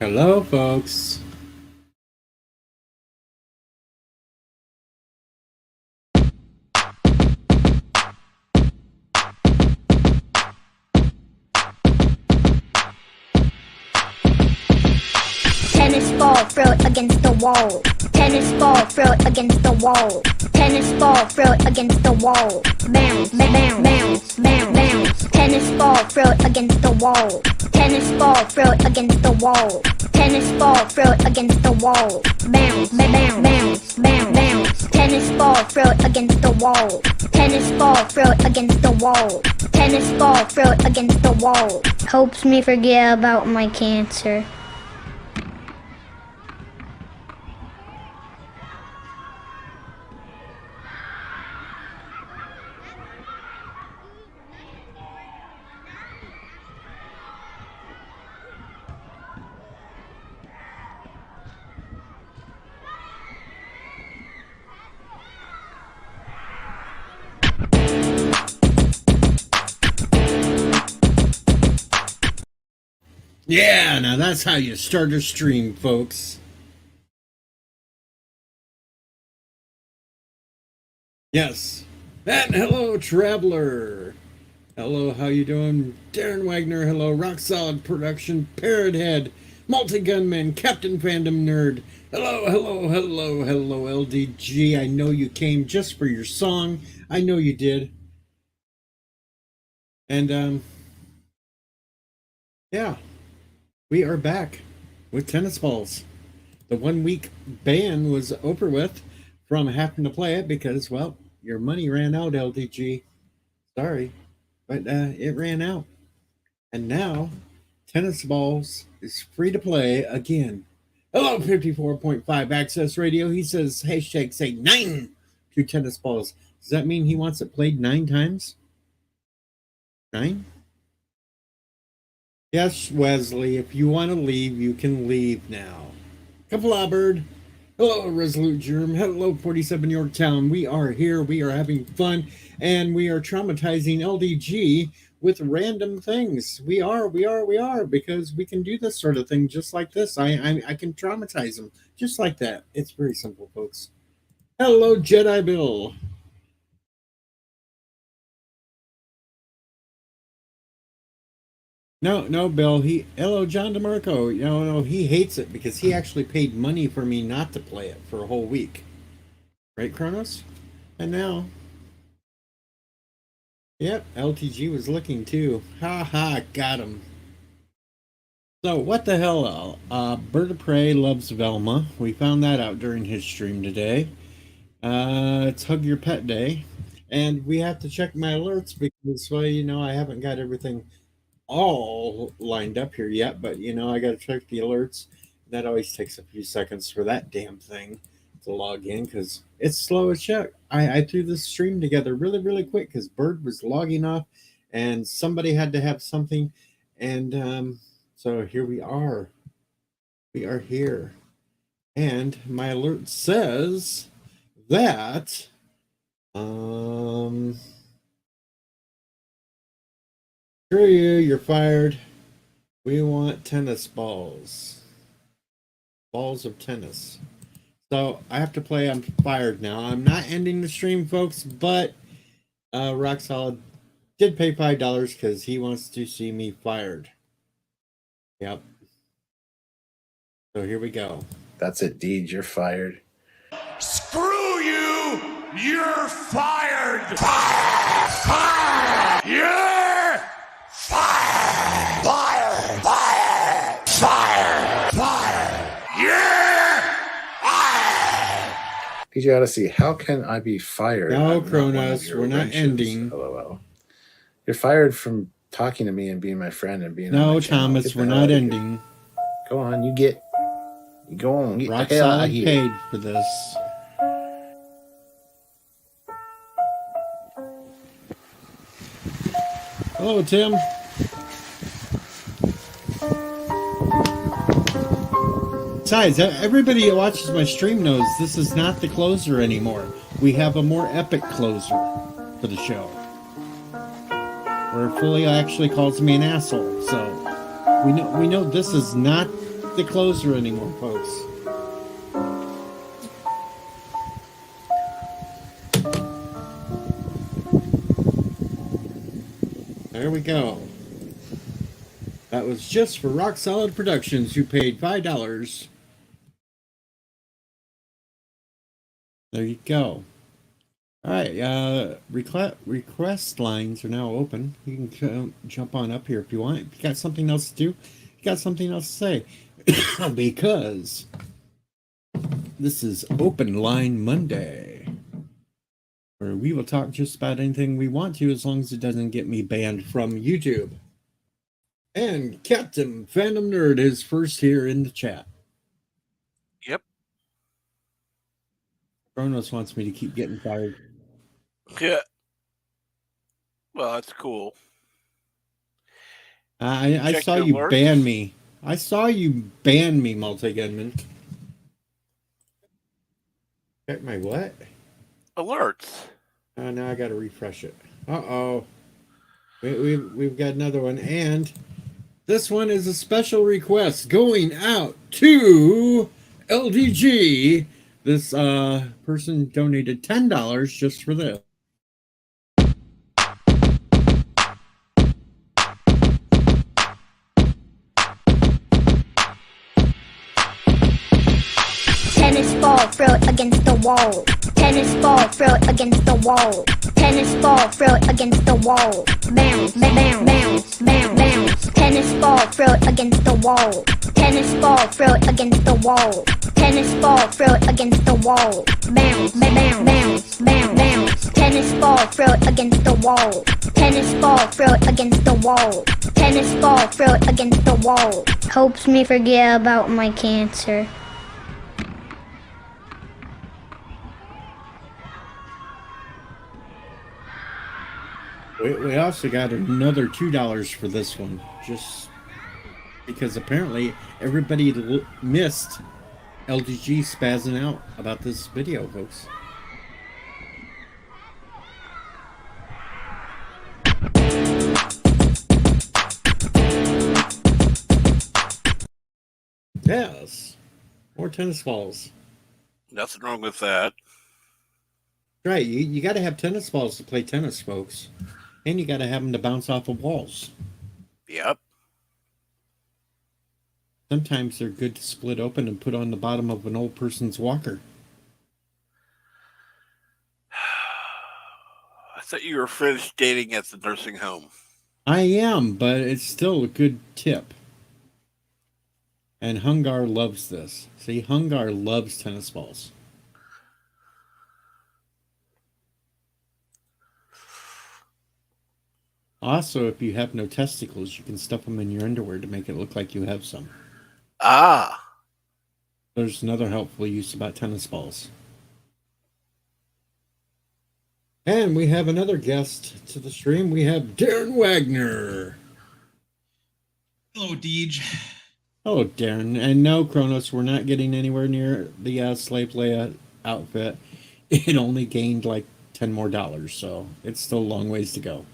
Hello, folks. Tennis ball, throw it against the wall. Tennis ball, throw it against the wall. Tennis ball, throw it against the wall. Bounce, bounce, bounce, bounce, bounce. Tennis ball, throw it against the wall. Tennis ball, throw it against the wall. Tennis ball, throw it against the wall. Bounce, bounce, bounce, bounce, bounce. Tennis ball, throw it against the wall. Tennis ball, throw it against the wall. Tennis ball, throw it against the wall. Helps me forget about my cancer. Yeah, now that's how you start a stream, folks. Yes. And hello, Traveler. Hello, how you doing? Darren Wagner, hello. Rock Solid Production, Parrot Head, Multi-Gunman, Captain Fandom Nerd. Hello, hello, hello, hello, LDG. I know you came just for your song. I know you did. And, yeah. We are back with tennis balls. The 1 week ban was over with from having to play it because, well, your money ran out, LDG. Sorry, but it ran out. And now, tennis balls is free to play again. Hello, 54.5 Access Radio. He says, hashtag say 9 to tennis balls. Does that mean he wants it played 9 times? 9? Yes, Wesley, if you want to leave, you can leave now. Kaplabbird. Hello, Resolute Germ. Hello, 47 Yorktown. We are here. We are having fun. And we are traumatizing LDG with random things. We are, because we can do this sort of thing just like this. I can traumatize them just like that. It's very simple, folks. Hello, Jedi Bill. No, Bill. Hello, John DeMarco. No, he hates it because he actually paid money for me not to play it for a whole week. Right, Kronos? And now, yep, LTG was looking too. Ha ha, got him. So, what the hell? Bird of Prey loves Velma. We found that out during his stream today. It's Hug Your Pet Day. And we have to check my alerts because, well, I haven't got everything all lined up here yet, but I got to check the alerts. That always takes a few seconds for that damn thing to log in because it's slow as shit. I threw this stream together really quick because Bird was logging off and somebody had to have something, and so here we are. We are here, and my alert says that screw you, you're fired. We want tennis balls. Balls of tennis. So I have to play. I'm fired now. I'm not ending the stream, folks, but Rock Solid did pay $5 because he wants to see me fired. Yep. So here we go. That's it, Deej. You're fired. Screw you! You're fired! Fire! Fire! You're fired! Fire! Fire! Fire! Fire! You're fired! DJ Odyssey, how can I be fired? No, Kronos, we're not ending. LOL. You're fired from talking to me and being my friend and being No, Thomas, we're not ending. Go on, you go on. Get Rock the hell out Solid of here. paid for this. Hello, Tim. Besides, everybody that watches my stream knows this is not the closer anymore. We have a more epic closer for the show. Where Fully actually calls me an asshole. So we know this is not the closer anymore, folks. There we go. That was just for Rock Solid Productions, who paid $5. There you go. All right, request lines are now open. You can jump on up here if you want. If you got something else to do, you got something else to say. Because this is Open Line Monday, where we will talk just about anything we want to, as long as it doesn't get me banned from YouTube. And Captain Phantom Nerd is first here in the chat. Yep. Kronos wants me to keep getting fired. Yeah. Well, that's cool. I Check saw your you alerts. ban me. I saw you ban me, Multi-Gunman. Check my what? Alerts. Oh, now I got to refresh it. Uh-oh. We've got another one. And this one is a special request going out to LDG. This person donated $10 just for this. Tennis ball, throw it against the wall. Tennis ball, throw it against the wall. Tennis ball, throw it against the wall. Bounce, bounce, bounce, bounce, bounce. Tennis ball, throw it against the wall. Tennis ball, throw it against the wall. Tennis ball, throw it against the wall. Bounce, bounce, bounce, bounce, bounce. Tennis ball, throw it against the wall. Tennis ball, throw it against the wall. Tennis ball, throw it against the wall. Helps me forget about my cancer. We also got another $2 for this one, just because apparently everybody missed LDG spazzing out about this video, folks. Yes, more tennis balls. Nothing wrong with that. Right, you got to have tennis balls to play tennis, folks. And you got to have them to bounce off of walls. Yep. Sometimes they're good to split open and put on the bottom of an old person's walker. I thought you were finished dating at the nursing home. I am, but it's still a good tip. And Hungar loves this. See, Hungar loves tennis balls. Also, if you have no testicles, you can stuff them in your underwear to make it look like you have some. Ah. There's another helpful use about tennis balls. And we have another guest to the stream. We have Darren Wagner. Hello, Deej. Hello, Darren. And no, Kronos, we're not getting anywhere near the Slave Leia outfit. It only gained like $10 more, so it's still a long ways to go.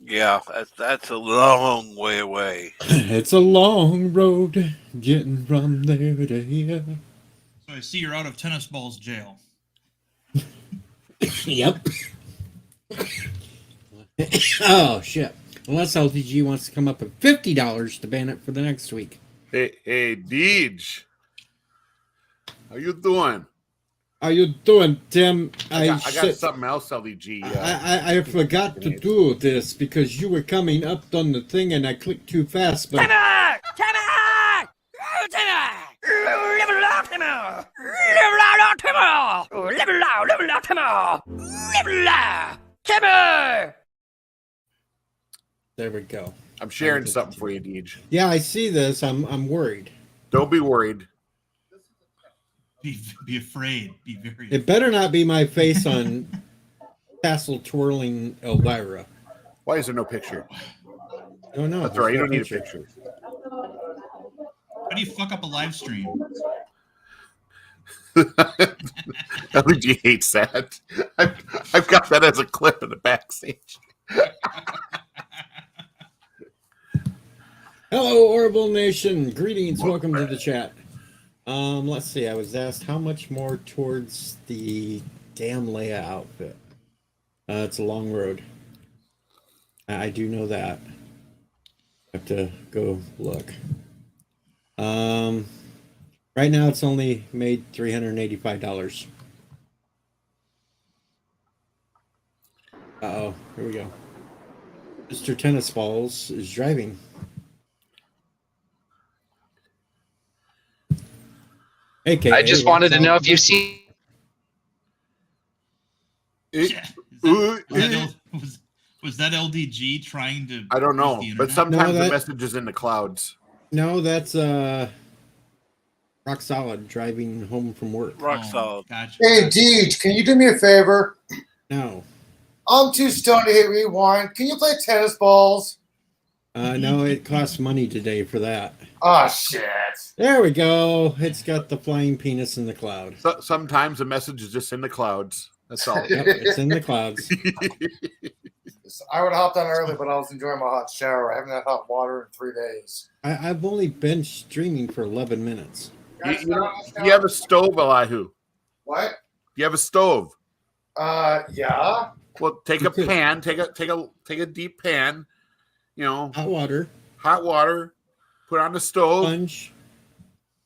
Yeah, that's a long way away. It's a long road getting from there to here. So I see you're out of tennis balls jail. Yep. Oh, shit. Unless LTG wants to come up with $50 to ban it for the next week. Hey, Deej. How you doing? How you doing, Tim? I got something else, LDG. I forgot to do this because you were coming up on the thing and I clicked too fast. But Level up, Timmer! there we go. I'm sharing something for you, Deej. Yeah, I see this. I'm worried. Don't be worried. Be afraid. Be very. It better not be my face on tassel twirling Elvira. Why is there no picture? Oh no, That's right. You don't need a picture. How do you fuck up a live stream? LDG hates that. I've got that as a clip in the backstage. Hello, Orbital Nation. Greetings. Welcome to the chat. Let's see. I was asked how much more towards the damn Leia outfit. It's a long road. I do know that. I have to go look. Right now it's only made $385. Uh-oh, here we go. Mr. Tennis Balls is driving. AKA, I just wanted to know if you've seen. Yeah. Was that LDG trying to? I don't know, use the but internet? sometimes No, the that- message is in the clouds. No, that's Rock Solid driving home from work. Rock Oh, solid. Gotcha. Hey, Deej, can you do me a favor? No. I'm too stoned to hit rewind. Can you play tennis balls? No, it costs money today for that. Oh, shit. There we go. It's got the flying penis in the cloud. Sometimes the message is just in the clouds. That's all. Yep, it's in the clouds. I would have hopped on early, but I was enjoying my hot shower. I haven't had hot water in 3 days. I've only been streaming for 11 minutes. You have a stove, Elihu. What? You have a stove. Yeah. Well, take a pan, take a deep pan, Hot water, hot water, put it on the stove, sponge.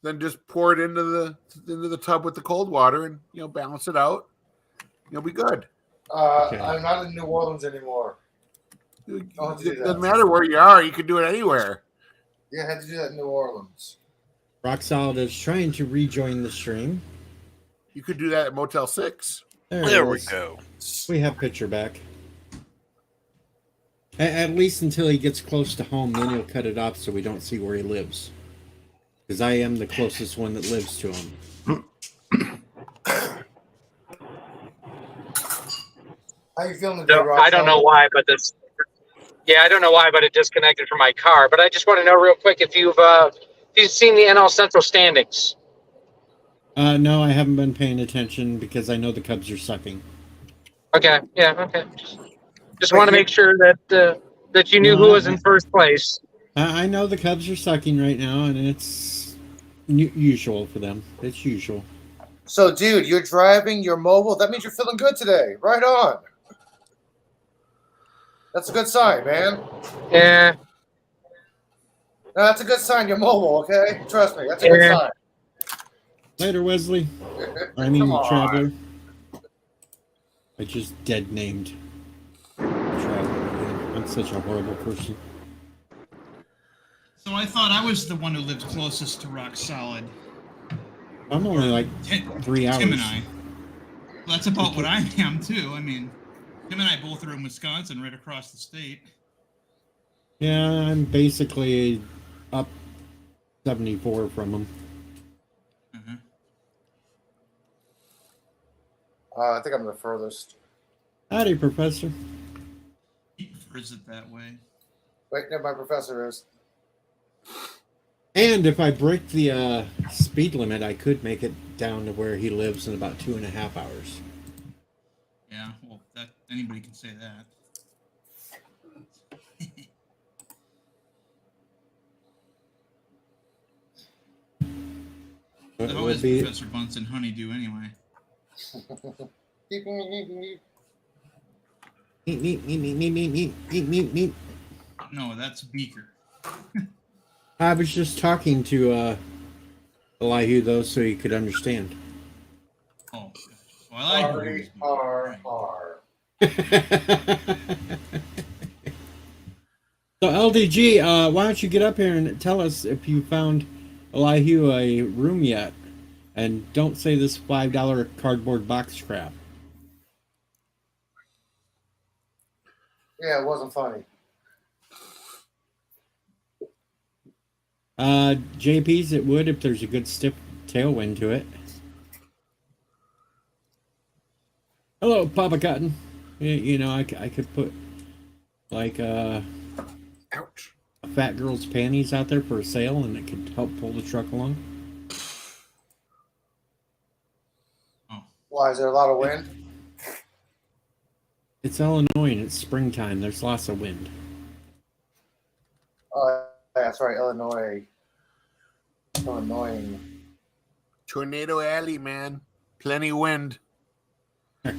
then just pour it into the tub with the cold water, and balance it out. You'll be good. Okay. I'm not in New Orleans anymore. It I'll have to do that. doesn't matter where you are; you can do it anywhere. Yeah, I had to do that in New Orleans. Rock Solid is trying to rejoin the stream. You could do that at Motel 6. There it we is. go. We have picture back. At least until he gets close to home, then he'll cut it off so we don't see where he lives. Because I am the closest one that lives to him. How you feeling today, No, Rock? I don't know why, but this. Yeah, I don't know why, but it disconnected from my car. But I just want to know real quick if you've seen the NL Central standings. No, I haven't been paying attention because I know the Cubs are sucking. Okay. Yeah. Okay. Just want to make sure that you knew who was in first place. I know the Cubs are sucking right now, and it's usual for them. It's usual. So, dude, you're driving, you're mobile. That means you're feeling good today. Right on. That's a good sign, man. Yeah. No, that's a good sign. You're mobile, okay? Trust me. That's a good Yeah. sign. Later, Wesley. I mean, Come on. Traveler. I just dead named Traveler again. I'm such a horrible person. So I thought I was the one who lived closest to Rock Solid. I'm only like 3 hours. Tim and I. Well, that's about what I am too. I mean, Tim and I both are in Wisconsin, right across the state. Yeah, I'm basically up 74 from him. Uh-huh. I think I'm the furthest. Howdy, Professor. He prefers it that way. Wait, no, my professor is. And if I break the speed limit, I could make it down to where he lives in about 2.5 hours. Yeah, well, that anybody can say that. But How we'll is be, Professor Bunsen Honeydew anyway? No, that's Beaker. I was just talking to Elihu, though, so he could understand. Oh, well, I agree. R. So LDG, why don't you get up here and tell us if you found Elihu a room yet, and don't say this $5 cardboard box crap. Yeah, it wasn't funny. JP's, it would if there's a good stiff tailwind to it. Hello, Papa Cotton. You know, I could put like Ouch. a fat girl's panties out there for a sale, and it could help pull the truck along. Why, is there a lot of wind? It's Illinois and it's springtime. There's lots of wind. Yeah, that's right, Illinois. So annoying. Tornado Alley, man. Plenty wind.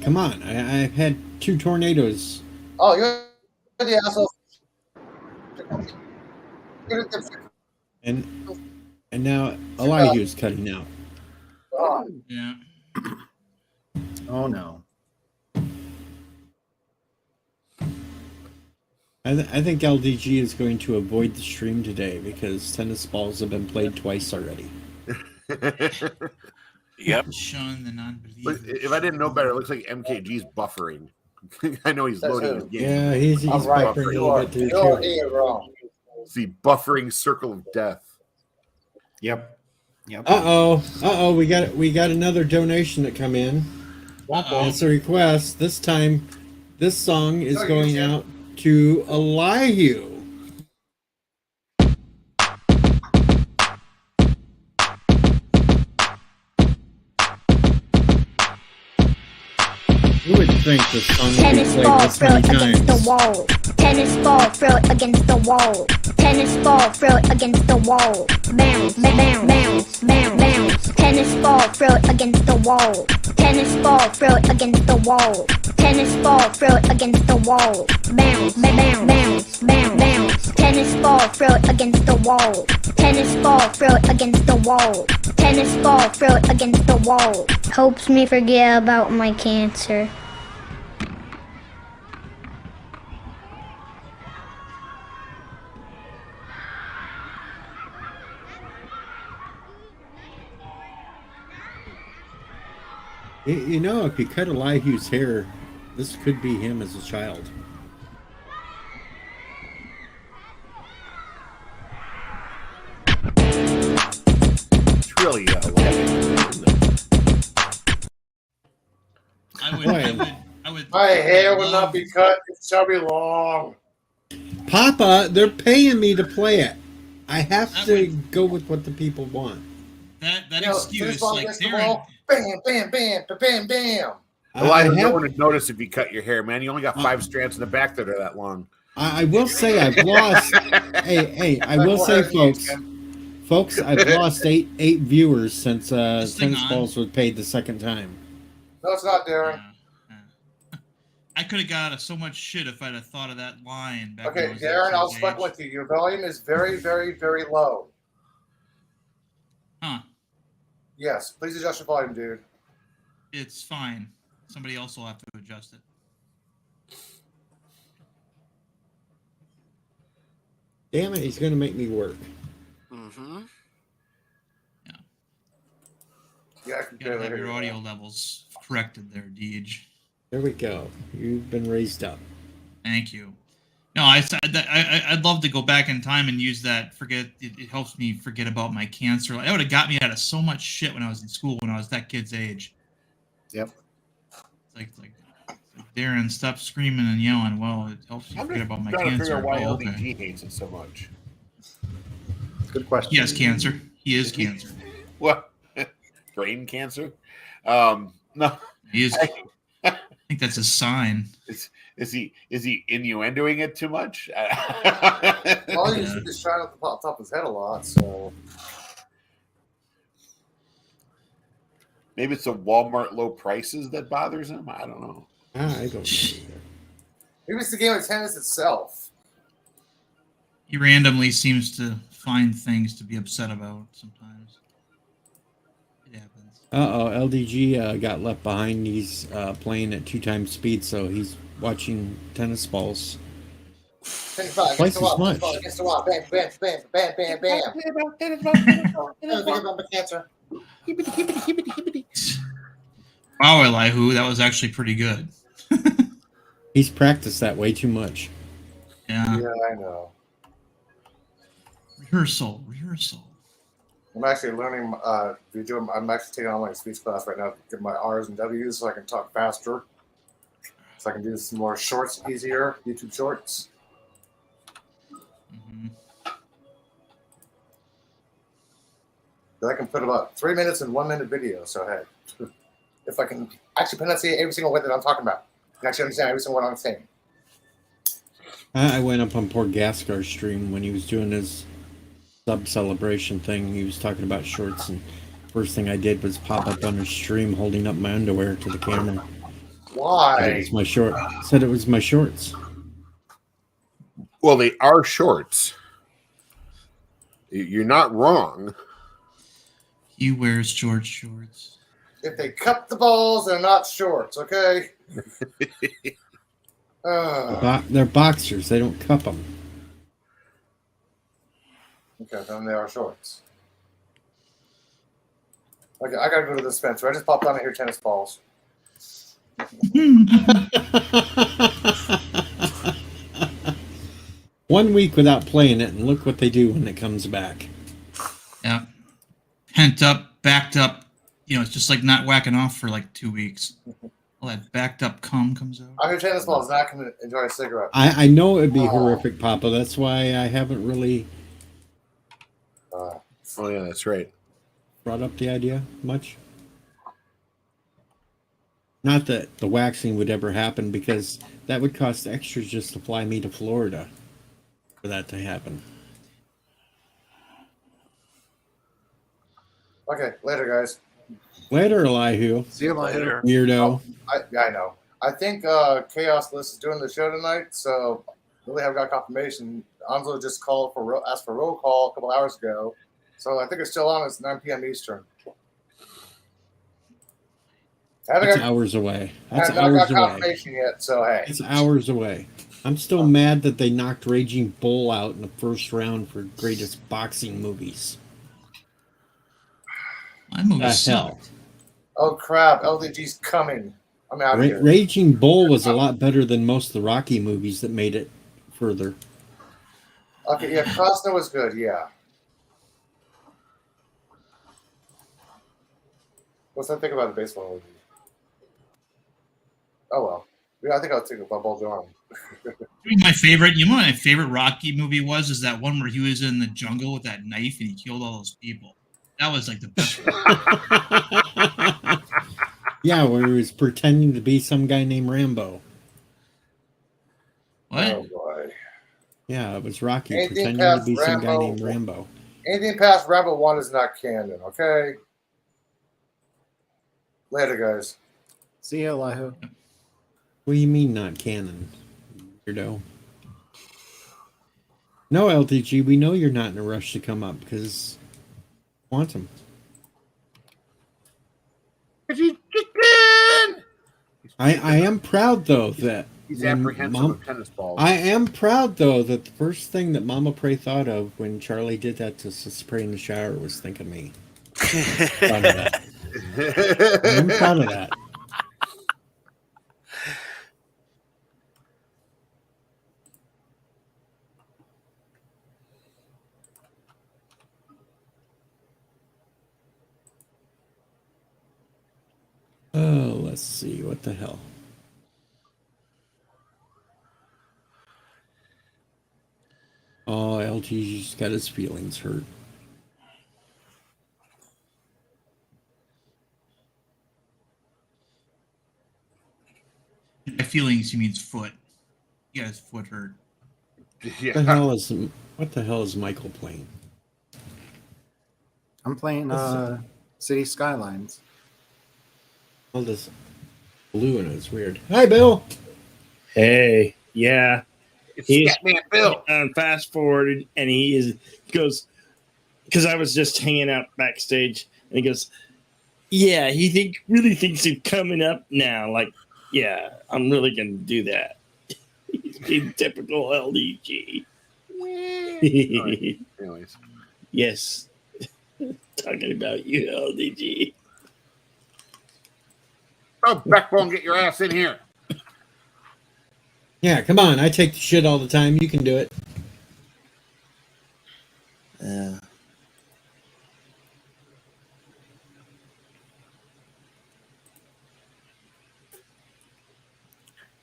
Come on, I've had 2 tornadoes. Oh, you're the asshole. And now Elihu's cutting out. Oh, Yeah. Oh no. I think LDG is going to avoid the stream today because tennis balls have been played twice already. Yep. Sean the non-believer. If I didn't know better, it looks like MKG's buffering. I know he's That's loading it. his game. Yeah, he's I'm right. buffering a You little are, bit too. you're wrong. It's the buffering circle of death. Yep. Yep. Uh-oh, we got another donation that come in. Uh-oh. It's a request. This time, this song is No, you going can't. out to Elihu. You would think this song would be Tennis played ball, this throw many it against the times. wall. Tennis ball, throw it against the wall. Tennis ball, throw it against the wall. Bounce, bounce, bounce, bounce, bounce. Tennis ball, throw it against the wall. Tennis ball, throw it against the wall. Tennis ball, throw it against the wall. Bounce, bounce, bounce, bounce, bounce. Tennis ball, throw it against the wall. Tennis ball, throw it against the wall. Tennis ball, throw it against the wall. Helps me forget about my cancer. You know, if you cut Elihu's hair, this could be him as a child. It's really I would. My hair will not be cut. It shall be long. Papa, they're paying me to play it. I have That to would- go with what the people want. That You know, excuse, tennis ball like against the Darren. wall. Bam, bam, bam, bam, bam. Elihu, no have- one would notice if you cut your hair, man. You only got 5 strands in the back that are that long. I will say I've lost. hey, I will say, folks, I've lost eight viewers since This thing tennis on? balls was paid the second time. No, it's not, Darren. I could have got so much shit if I'd have thought of that line back when I Okay, was Darren, that I'll kid's fuck age. with you. Your volume is very, very, very low. Huh. Yes, please adjust your volume, dude. It's fine. Somebody else will have to adjust it. Damn it, he's going to make me work. Mm-hmm. Yeah, I can You gotta barely have hear your you. audio levels corrected there, Deej. There we go. You've been raised up. Thank you. No, I'd love to go back in time and use that. It helps me forget about my cancer. That would have got me out of so much shit when I was in school when I was that kid's age. Yep. It's like Darren, stop screaming and yelling. Well, it helps you I'm forget just about my trying to figure cancer. out why Oh, okay. LDG hates it so much. Good question. He has cancer. He is cancer. What? Brain cancer? No. He is. I think that's a sign. Is he innuendoing it too much? All you should just shine at the top of his head a lot, so. Maybe it's the Walmart low prices that bothers him. I don't know. I don't know either. Maybe it's the game of tennis itself. He randomly seems to find things to be upset about sometimes. It happens. LDG got left behind. He's playing at 2 times speed, so he's watching tennis balls. 25 Twice against the as wall, much. against the wall. Bam, bam, bam, bam, bam, bam. Never think about my cancer. Wow, Elihu, that was actually pretty good. He's practiced that way too much. Yeah. Yeah, I know. Rehearsal. I'm actually learning. I'm actually taking online speech class right now to get my R's and W's so I can talk faster. So I can do some more shorts easier, YouTube shorts. Mm-hmm. I can put about 3 minutes in 1 minute video. So hey, if I can actually pronunciate every single word that I'm talking about, and actually understand every single word I'm saying. I went up on poor Gaskar's stream when he was doing his sub celebration thing. He was talking about shorts, and first thing I did was pop up on his stream holding up my underwear to the camera. Said it Why? was my short. Said it was my shorts. Well, they are shorts. You're not wrong. He wears short shorts. If they cut the balls, they're not shorts, okay? They're boxers. They don't cup them. Okay, then they are shorts. Okay, I gotta go to the dispenser. I just popped on here tennis balls. One week without playing it, and look what they do when it comes back. Yeah. Pent up, backed up. You know, it's just like not whacking off for like 2 weeks. All that backed up cum comes out. I'm here tennis balls, and I can enjoy a cigarette. I know it'd be horrific, Papa. That's why I haven't really Oh, yeah, that's right. brought up the idea much. Not that the waxing would ever happen, because that would cost extras just to fly me to Florida for that to happen. Okay, later, guys. Later, Elihu. See you later. Weirdo. I know. I think Chaos List is doing the show tonight, so really haven't got confirmation. Anzo just called for asked for roll call a couple hours ago, so I think it's still on. It's 9 p.m. Eastern. That's hours away. That's I haven't got hours away. confirmation yet, so hey. It's hours away. I'm still mad that they knocked Raging Bull out in the first round for greatest boxing movies. My movie The sucked. hell? Oh crap! LDG's coming. I'm out of here. Raging Bull was a lot better than most of the Rocky movies that made it further. Okay, yeah, Costner was good. Yeah. What's that think about the baseball movie? Oh well. Yeah, I think I'll take a bubble Durham. My favorite, you know what my favorite Rocky movie was? Is that one where he was in the jungle with that knife and he killed all those people. That was like the best one. Yeah, where he was pretending to be some guy named Rambo. What? Oh boy. Yeah, it was Rocky Anything pretending to past be some guy Rambo- named Rambo. Anything past Rambo 1 is not canon, okay? Later, guys. See you, Elihu. What do you mean not canon, weirdo? No, LTG, we know you're not in a rush to come up because want him. I am proud though that He's when apprehensive of tennis balls. I am proud though that the first thing that Mama Prey thought of when Charlie did that to spray in the shower was think of me. Proud of that. I'm proud of that. Oh, let's see. What the hell? Oh, LTG's got his feelings hurt. My feelings, he means foot. He got his foot hurt. Yeah. What the hell is Michael playing? I'm playing City Skylines. All this blue in it is weird. Hi, Bill. Hey, yeah. He's Scatman Bill. Fast forwarded, and he goes, because I was just hanging out backstage, and he goes, yeah, he really thinks he's coming up now. Like, yeah, I'm really going to do that. He's being typical LDG. Anyways. Yes. Talking about you, LDG. Oh, Backbone, get your ass in here. Yeah, come on. I take the shit all the time. You can do it.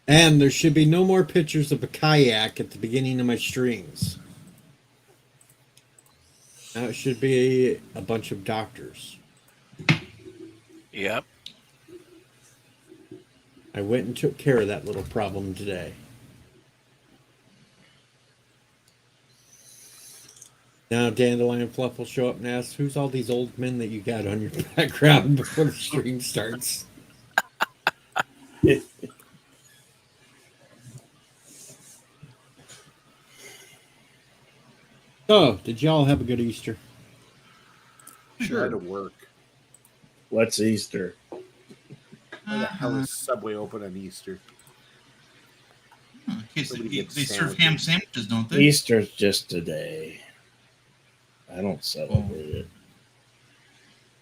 And there should be no more pictures of a kayak at the beginning of my streams. Now it should be a bunch of doctors. Yep. I went and took care of that little problem today. Now Dandelion Fluff will show up and ask, "Who's all these old men that you got on your background before the stream starts?" So, did y'all have a good Easter? Sure. Had to work. What's Easter? Why the hell is Subway open on Easter? In case Nobody they gets serve ham sandwiches, don't they? Easter's just a day. I don't celebrate it.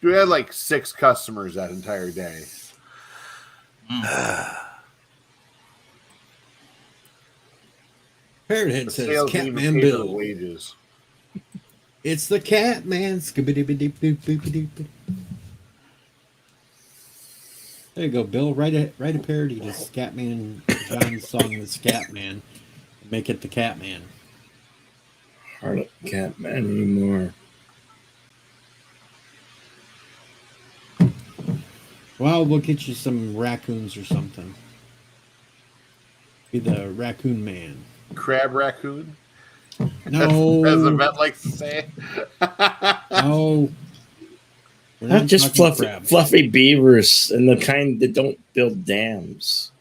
We had like 6 customers that entire day. Parrothead The says, sales didn't even "Catman pay for the Bill. wages. It's the Catman." Scooby-Doo-Boop-Boop-Boop. There you go, Bill. Write a parody to Scatman John's song, "The Scatman." Make it the Catman. Hardly Catman anymore. Well, we'll get you some raccoons or something. Be the Raccoon Man. Crab raccoon? No. As the vet likes to say. No. We're Not just talking fluffy, crab. fluffy beavers and the kind that don't build dams.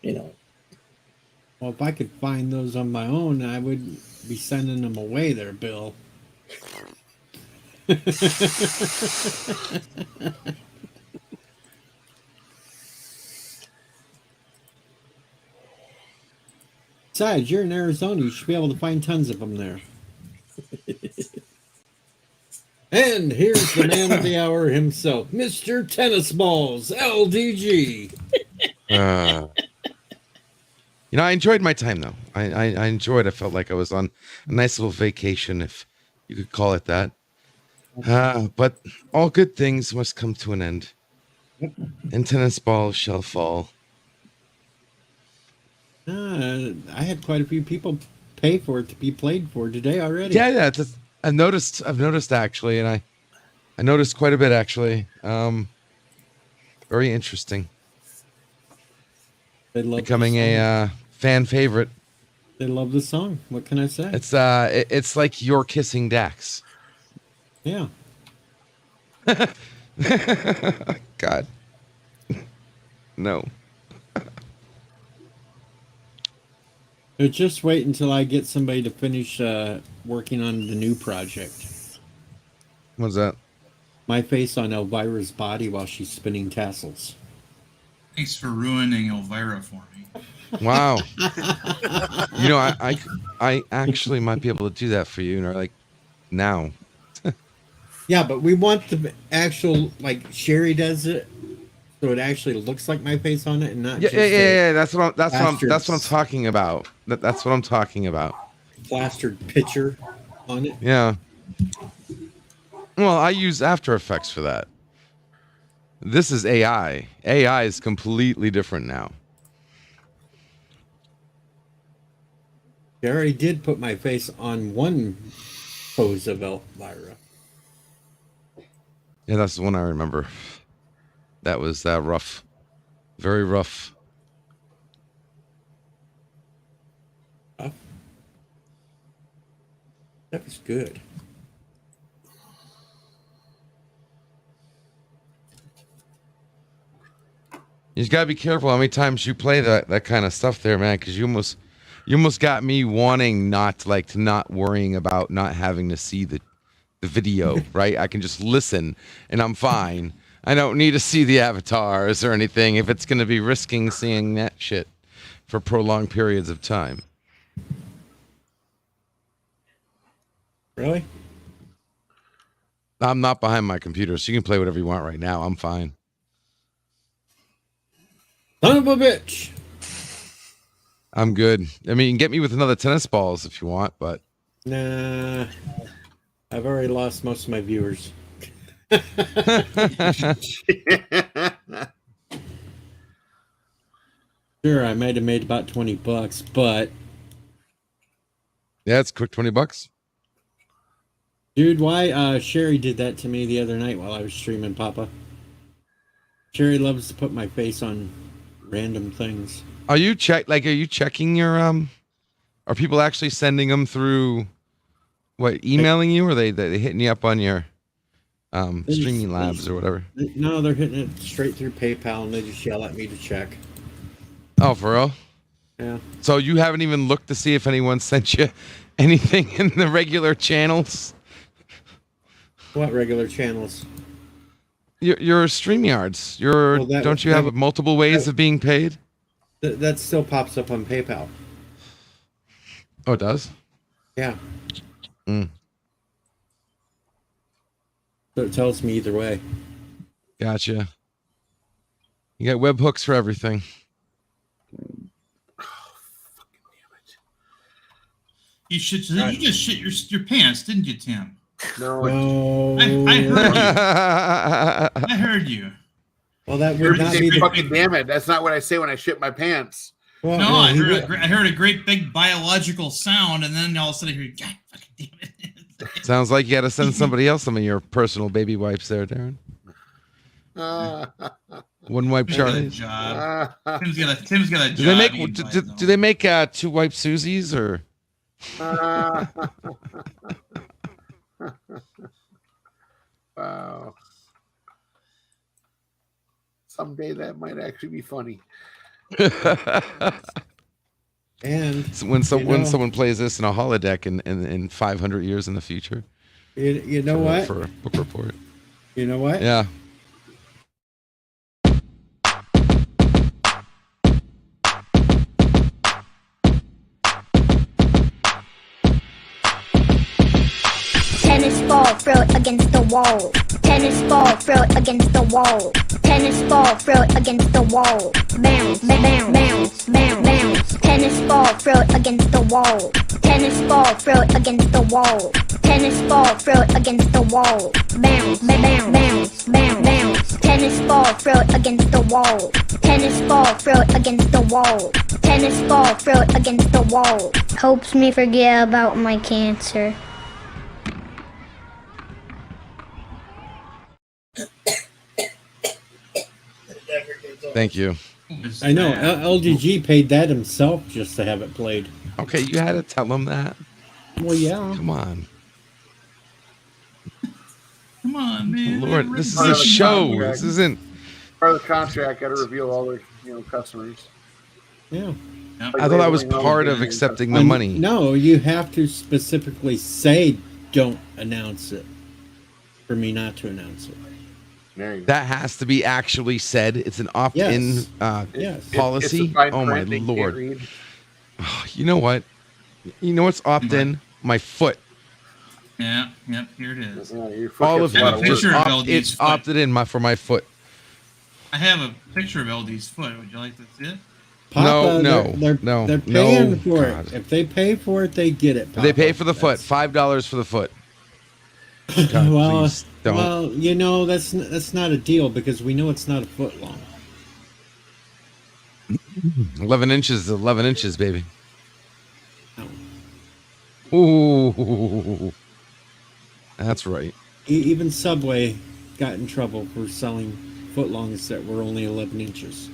You know. Well, if I could find those on my own, I would be sending them away there, Bill. Besides, you're in Arizona. You should be able to find tons of them there. And here's the man of the hour himself, Mr. Tennis Balls, LDG. I enjoyed my time though. I enjoyed. I felt like I was on a nice little vacation, if you could call it that. But all good things must come to an end, and tennis balls shall fall. I had quite a few people pay for it to be played for today already. Yeah. I've noticed actually, and I noticed quite a bit actually. Very interesting. They love Becoming a fan favorite. They love the song. What can I say? It's like you're kissing Dax. Yeah. God. No. So just wait until I get somebody to finish working on the new project. What's that? My face on Elvira's body while she's spinning tassels. Thanks for ruining Elvira for me. Wow. I actually might be able to do that for you, like now. Yeah, but we want the actual, like Sherry does it, so it actually looks like my face on it, and not just Yeah. That's what I'm talking about. That's what I'm talking about. Plastered picture on it. Yeah. Well, I use After Effects for that. This is AI. AI is completely different now. Sherry did put my face on one pose of Elvira. Yeah, that's the one I remember. That was rough. Very rough. That was good. You just gotta be careful how many times you play that kind of stuff there, man, because you almost got me wanting not worrying about not having to see the video, right? I can just listen and I'm fine. I don't need to see the avatars or anything if it's gonna be risking seeing that shit for prolonged periods of time. Really? I'm not behind my computer, so you can play whatever you want right now. I'm fine. Son of a bitch. I'm good. I mean, you can get me with another tennis balls if you want, but Nah. I've already lost most of my viewers. Sure, I might have made about $20, but yeah, it's a quick $20. Dude, why Sherry did that to me the other night while I was streaming, Papa. Sherry loves to put my face on random things. Are you checking your are people actually sending them through What, emailing you, or they hitting you up on your They streaming just- labs or whatever? No, they're hitting it straight through PayPal, and they just yell at me to check. Oh, for real? Yeah. So you haven't even looked to see if anyone sent you anything in the regular channels? What regular channels? Your StreamYards. Well, that- don't you that- have multiple ways of being paid? That still pops up on PayPal. Oh, it does? Yeah. Mm. So it tells me either way. Gotcha. You got webhooks for everything. You should. You just shit your pants, didn't you, Tim? No. I heard you. I heard you. Well, that You're would not be the... fucking damn it. That's not what I say when I shit my pants. Well, No, well, I he heard, would- I heard a great big biological sound, and then all of a sudden I heard, God fucking damn it. Sounds like you got to send somebody else some of your personal baby wipes there, Darren. One wipe He's got a Charlie's. job. Tim's got a job. Do they make he do, buys do they make two wipe Susies or? Wow. Someday that might actually be funny. And So when know- someone plays this in a holodeck in 500 years in the future. you know what? For a book report. You know what? Yeah. Tennis ball, throw it against the wall. Tennis ball, throw it against the wall. Tennis ball, throw it against the wall. Bounce, bounce, bounce, bounce, bounce. Tennis ball, throw it against the wall. Tennis ball, throw it against the wall. Tennis ball, throw it against the wall. Bounce, bounce, bounce, bounce, bounce. Tennis ball, throw it against the wall. Tennis ball, throw it against the wall. Tennis ball, throw it against the wall. Helps me forget about my cancer. Thank you. I know. LDG paid that himself just to have it played. Okay, you had to tell them that. Well, yeah. Come on. Come on, man. Lord, this is Part a of the show. contract. This isn't. Part of the contract, got to reveal all their customers. Yeah. I thought I was part of accepting the Um, money. No, you have to specifically say don't announce it for me not to announce it. That has to be actually said. It's an opt-in Yes. Yes. policy. It's a fine Oh my print, they can't Lord. read. You know what? You know what's opt-in? My foot. Yeah, yep, here it is. All of I have it. a picture of LD's It's foot. opted in for my foot. I have a picture of LD's foot. Would you like to see it? Papa, No, they're paying no, for God. it. If they pay for it, they get it. They pay Papa. for the foot. $5 for the foot. God, well, please don't. well, you know that's not a deal because we know it's not a foot long. 11 inches is 11 inches, baby. Ooh. That's right. Even Subway got in trouble for selling footlongs that were only 11 inches.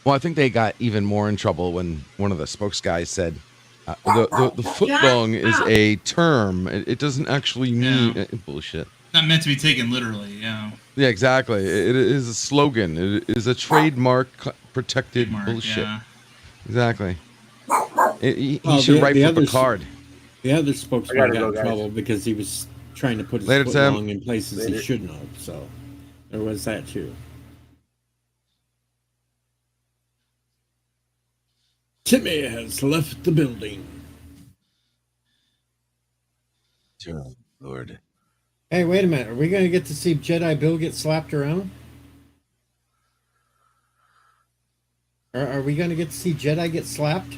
Well, I think they got even more in trouble when one of the spokes guys said, the foot long is a term. It doesn't actually mean bullshit. Not meant to be taken literally, yeah. Yeah, exactly. It is a slogan. It is a trademark protected bullshit. yeah. Exactly. He Well, should the- write the for other Picard. The other I spokesman gotta got go, in guys. trouble because he was trying to put his Later, foot Tim. long in places he Later. shouldn't have. So there was that too. Timmy has left the building. Oh, Lord. Hey, wait a minute. Are we going to get to see Jedi Bill get slapped around? Are we going to get to see Jedi get slapped?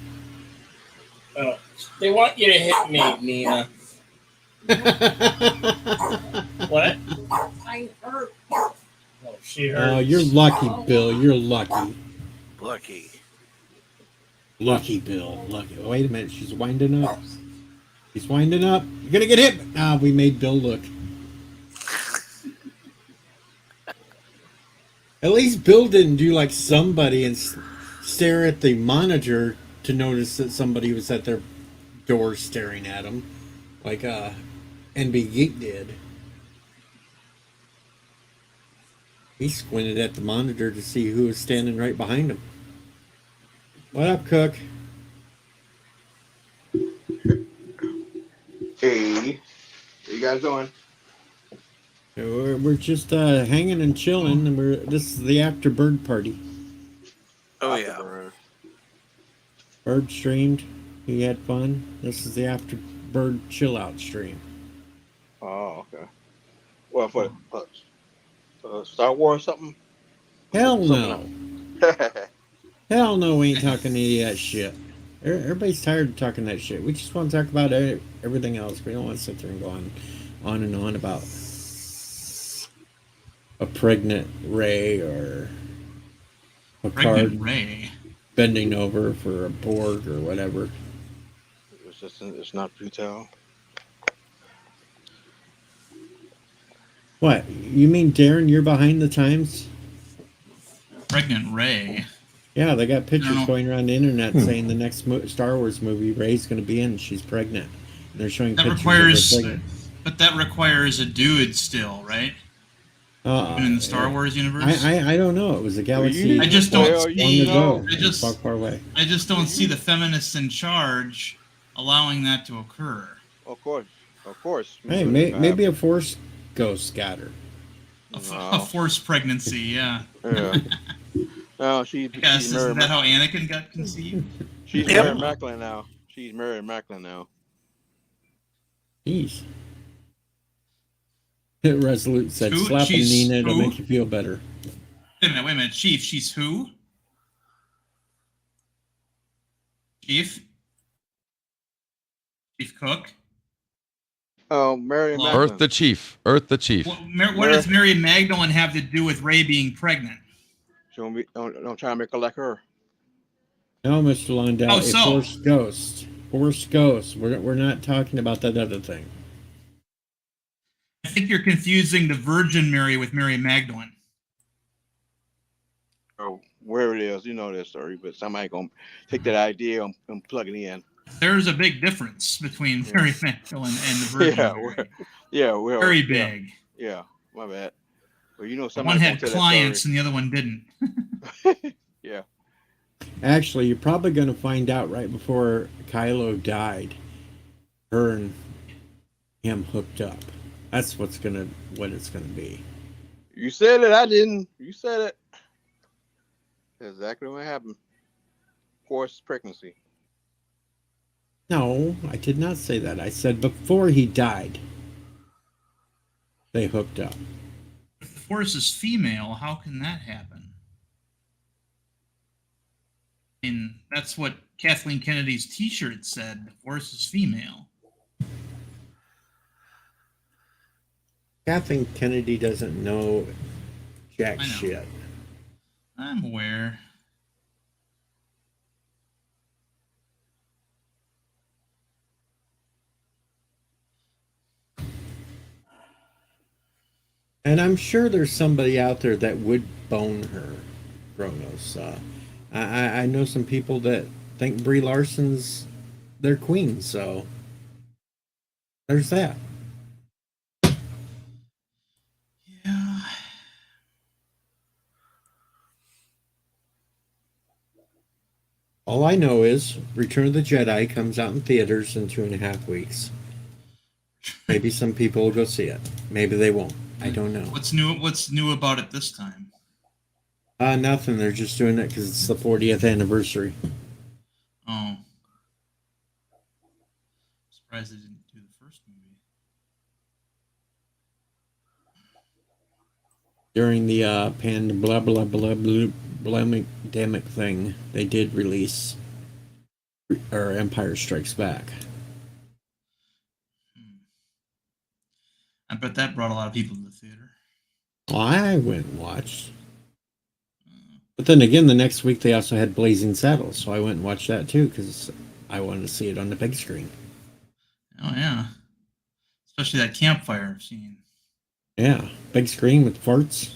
Oh, they want you to hit me, Nina. What? I hurt. Oh, she hurt. Oh, you're lucky, Bill. You're lucky. Lucky. Lucky Bill. Lucky. Wait a minute. She's winding up. He's winding up. You're going to get hit. Ah, we made Bill look. At least Bill didn't do like somebody and stare at the monitor to notice that somebody was at their door staring at him. like NB Geek did. He squinted at the monitor to see who was standing right behind him. What up, Cook? Hey, what you guys doing? We're just hanging and chilling, and this is the after bird party. Oh yeah. Bird streamed. He had fun. This is the after bird chill out stream. Oh, okay. Well, for Star Wars something? Hell no. Hell no, we ain't talking any of that shit. Everybody's tired of talking that shit. We just want to talk about everything else. We don't want to sit there and go on and on about a pregnant Rey or a card Rey bending over for a Borg or whatever. It's not retail. What? You mean, Darren, you're behind the times? Pregnant Rey. Yeah, they got pictures No. going around the internet saying the next Star Wars movie Rey's going to be in. She's pregnant. And they're showing That pictures requires, of her pregnant. but that requires a dude still, right? Even in the Star Wars universe. I don't know. It was a galaxy. I just don't. long ago. I just far, far away. I just don't see the feminists in charge allowing that to occur. Of course. Hey, maybe a Force ghost got her. A forced pregnancy, yeah. Yeah. No, she's Yes, married. isn't that how Anakin got conceived? She's married Macklin now. She's married Macklin now. Jeez. Resolute said, Who? slapping She's Nina to who? make you feel better. Wait a minute, Chief. She's who? Chief Cook. Oh, Mary Hello? Macklin. Earth the Chief. Earth the Chief. What does Mary Magdalene have to do with Rey being pregnant? She don't try to make her like her. No, Mr. Londell, Oh, a so- Force ghost. Force ghost. We're not talking about that other thing. I think you're confusing the Virgin Mary with Mary Magdalene. Or where it is, you know that story, but somebody gonna take that idea and plug it in. There's a big difference between Mary Magdalene and the Virgin Mary. Well, Very yeah. big. Yeah, my bad. Well, you know, One somebody had gonna tell that clients story. and the other one didn't. Yeah. Actually, you're probably going to find out right before Kylo died. Her and him hooked up. That's what it's gonna be. You said it. I didn't. You said it. That's exactly what happened. Forced pregnancy. No, I did not say that. I said before he died, they hooked up. If the Force is female, how can that happen? I mean, that's what Kathleen Kennedy's T-shirt said. The Force is female. Kathleen Kennedy doesn't know jack I know. shit. I'm aware. And I'm sure there's somebody out there that would bone her, Kronos. I know some people that think Brie Larson's their queen, so there's that. Yeah. All I know is Return of the Jedi comes out in theaters in 2.5 weeks. Maybe some people will go see it. Maybe they won't. I don't know. What's new? What's new about it this time? Nothing. They're just doing it because it's the 40th anniversary. Oh, surprised they didn't do the first movie. During the blah blah blah blah pandemic thing, they did release Empire Strikes Back. I bet that brought a lot of people to the theater. Well, I went and watched. But then again, the next week they also had Blazing Saddles, so I went and watched that too because I wanted to see it on the big screen. Oh yeah, especially that campfire scene. Yeah, big screen with farts.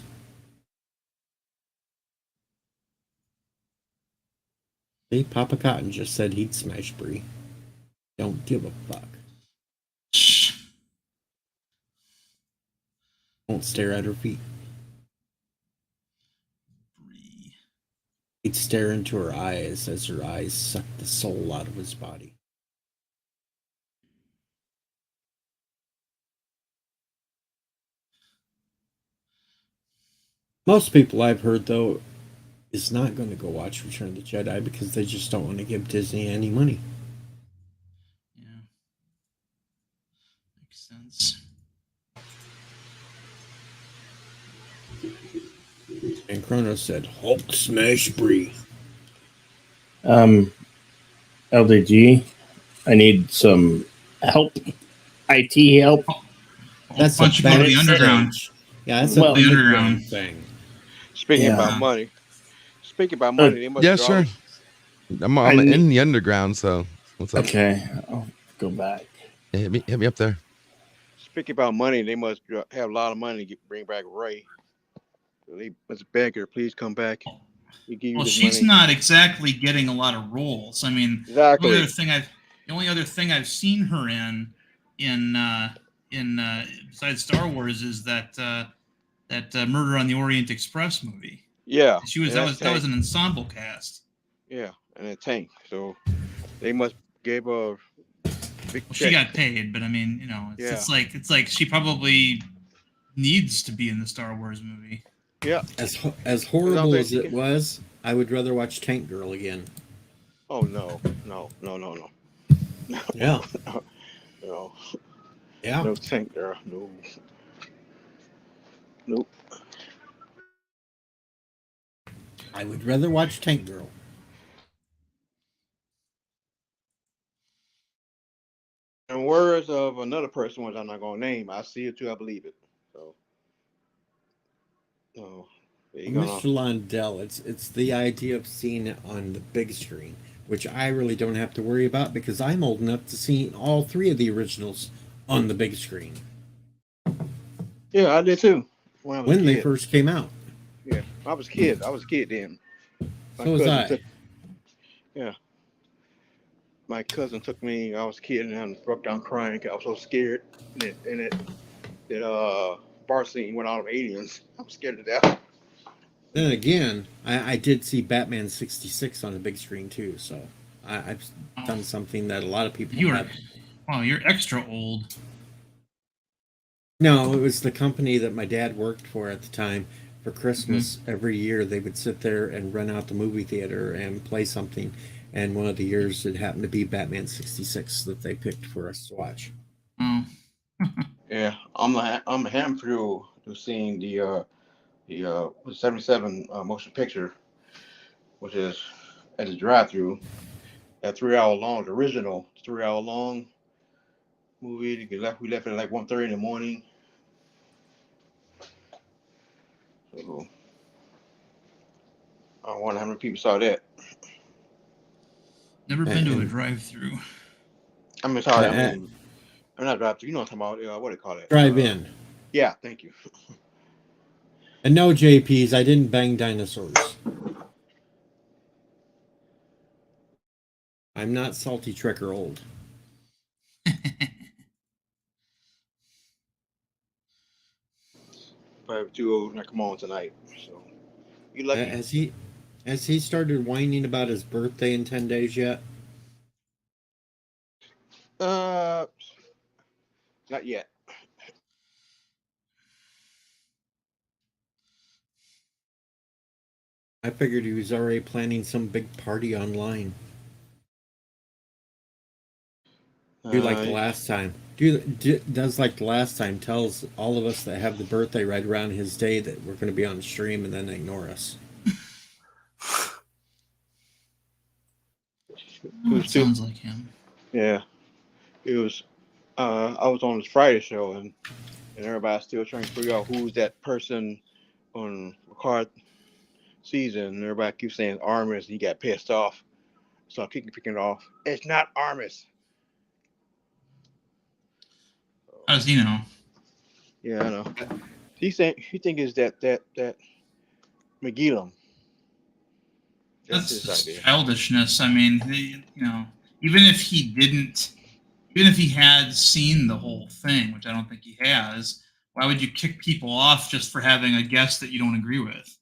See, Papa Cotton just said he'd smash Brie. Don't give a fuck. Don't stare at her feet. He'd stare into her eyes as her eyes sucked the soul out of his body. Most people I've heard, though, is not going to go watch Return of the Jedi because they just don't want to give Disney any money. Yeah. Makes sense. And Chrono said, Hulk smash Bree. LDG, I need some help. IT help. That's Why don't you go to the underground? Yeah, that's Well, the the underground underground thing. Speaking Yeah. about money. Speaking about money, they must Yeah, draw- sure. I'm I in need- the underground, so what's up? Okay, I'll go back. Yeah, hit me up there. Speaking about money, they must have a lot of money to bring back Ray. So they must beg her, please come back. We give you Well, this she's money. not exactly getting a lot of roles. I mean, Exactly. the only other thing I've seen her in besides Star Wars is that Murder on the Orient Express movie. Yeah. She was and that was an ensemble cast. Yeah, and a tank. So they must give a big Well, check. she got paid, but I mean, it's like she probably needs to be in the Star Wars movie. Yeah. As horrible think as you it can- was, I would rather watch Tank Girl again. Oh no. Yeah. No. Yeah. No tank girl. No. Nope. I would rather watch Tank Girl. In words of another person, which I'm not gonna name, I see it too, I believe it. So there you go. Mr. Londell, it's the idea of seeing it on the big screen, which I really don't have to worry about because I'm old enough to see all three of the originals on the big screen Yeah, I did too. When I was a when they kid. first came out. Yeah, I was a kid. I was a kid then. My So was cousin I. Yeah. My cousin took me. I was a kid and I broke down crying. 'Cause I was so scared. That bar scene went out of aliens. I was scared to death. Then again, I did see Batman 66 on the big screen too, so I've done something that a lot of people You're extra old. No, it was the company that my dad worked for at the time. For Christmas, every year they would sit there and rent out the movie theater and play something. And one of the years it happened to be Batman 66 that they picked for us to watch. Oh. Yeah, I'm ham through to seeing the 77 motion picture, which is at the drive-through. That 3 hour long, the original 3 hour long movie. We left at like 1:30 in the morning. So I wonder how many people saw that. Never been to a drive-through. I'm sorry. I'm not drive-through. You know what I'm talking about? What do they call it? Drive-in. Yeah, thank you. And no JPs, I didn't bang dinosaurs. I'm not salty Trekker old. But too old to come on tonight. So you lucky. Has he started whining about his birthday in 10 days yet? Not yet. I figured he was already planning some big party online. Do like the last time. Does like the last time. Tells all of us that have the birthday right around his day that we're going to be on stream and then ignore us. Sounds like him. Yeah, it was. I was on this Friday show and everybody's still trying to figure out who's that person on Ricard season. And everybody keeps saying Armis, and he got pissed off. So I keep picking it off. It's not Armis. How does he know? Yeah, I know. He think it's that McGillum. That's his just idea. childishness. I mean, even if he had seen the whole thing, which I don't think he has, Why would you kick people off just for having a guest that you don't agree with?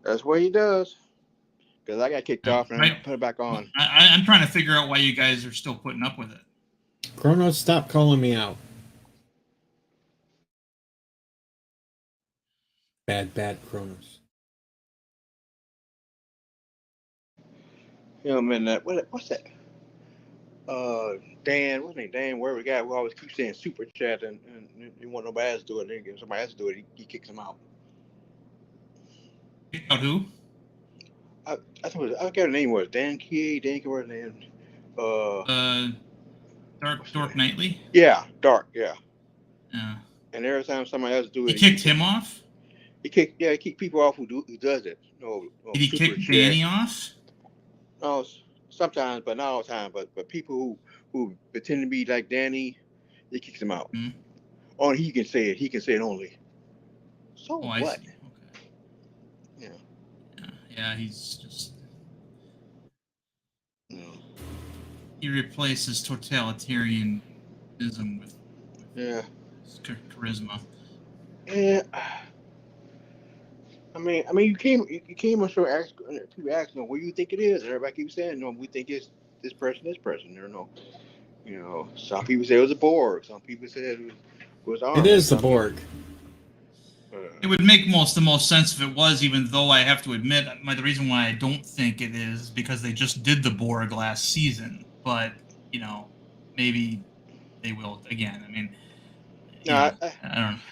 That's what he does. Because I got kicked off and I Right. put it back on. I'm trying to figure out why you guys are still putting up with it. Kronos, stop calling me out. Bad Kronos. You know, man, what's that? Dan, what's his name? Dan, where we got, we always keep saying super chat and you want nobody else to do it. Then if somebody else to do it, he kicks him out. Kick out who? I forgot the name was Dan Key, what's his name? Dork Knightley? Yeah, Dark, yeah. Yeah. And every time somebody else do He it, kicked him off? He kicked people off who does it. No, Did he kick Danny off? No, sometimes, but not all the time. But people who pretend to be like Danny, he kicks them out. Mm-hmm. Only he can say it. He can say it only. So Oh, what? Okay. Yeah. Yeah, he's just. No. He replaces totalitarianism with charisma. Yeah. I mean, you came on show people asking, what do you think it is? And everybody keeps saying, no, we think it's this person. There are no, some people say it was a Borg. Some people said it was Arnold. It is the Borg. It would make the most sense if it was, even though I have to admit, the reason why I don't think it is because they just did the Borg last season. But, maybe they will again. I mean, I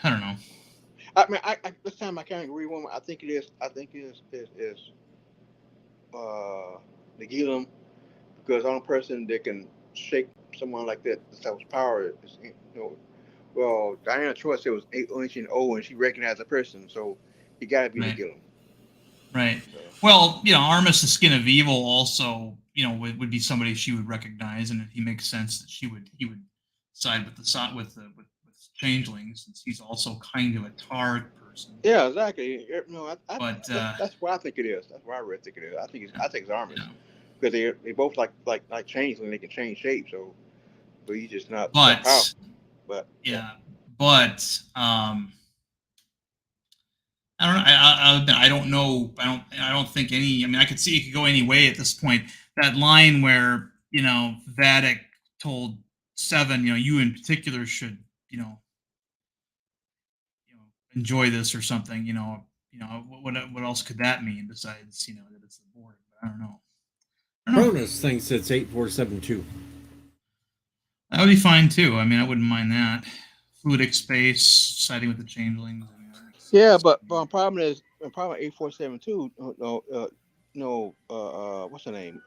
don't know. I mean, this time I can't agree with him. I think it is Nagilum, because the only person that can shake someone like that, this type of power is, well, Diana Troy said it was ancient O, and she recognized a person, so he got to be Nagilum. Right. Well, Armis, the Skin of Evil, also, would be somebody she would recognize, and he makes sense that he would side with with Changelings, since he's also kind of a Tar person. Yeah, exactly. No, that's what I think it is. That's what I really think it is. I think it's Armis, because they both like Changeling. They can change shape, so but he's just not. But powerful. I don't know. I don't think any. I mean, I could see it could go any way at this point. That line where Vadic told Seven, you in particular should enjoy this or something. What else could that mean besides that it's the Borg? I don't know. Cronus thinks it's 8472. That would be fine too. I mean, I wouldn't mind that. Fluidic space, siding with the Changelings. Yeah, but problem is 8472. What's her name?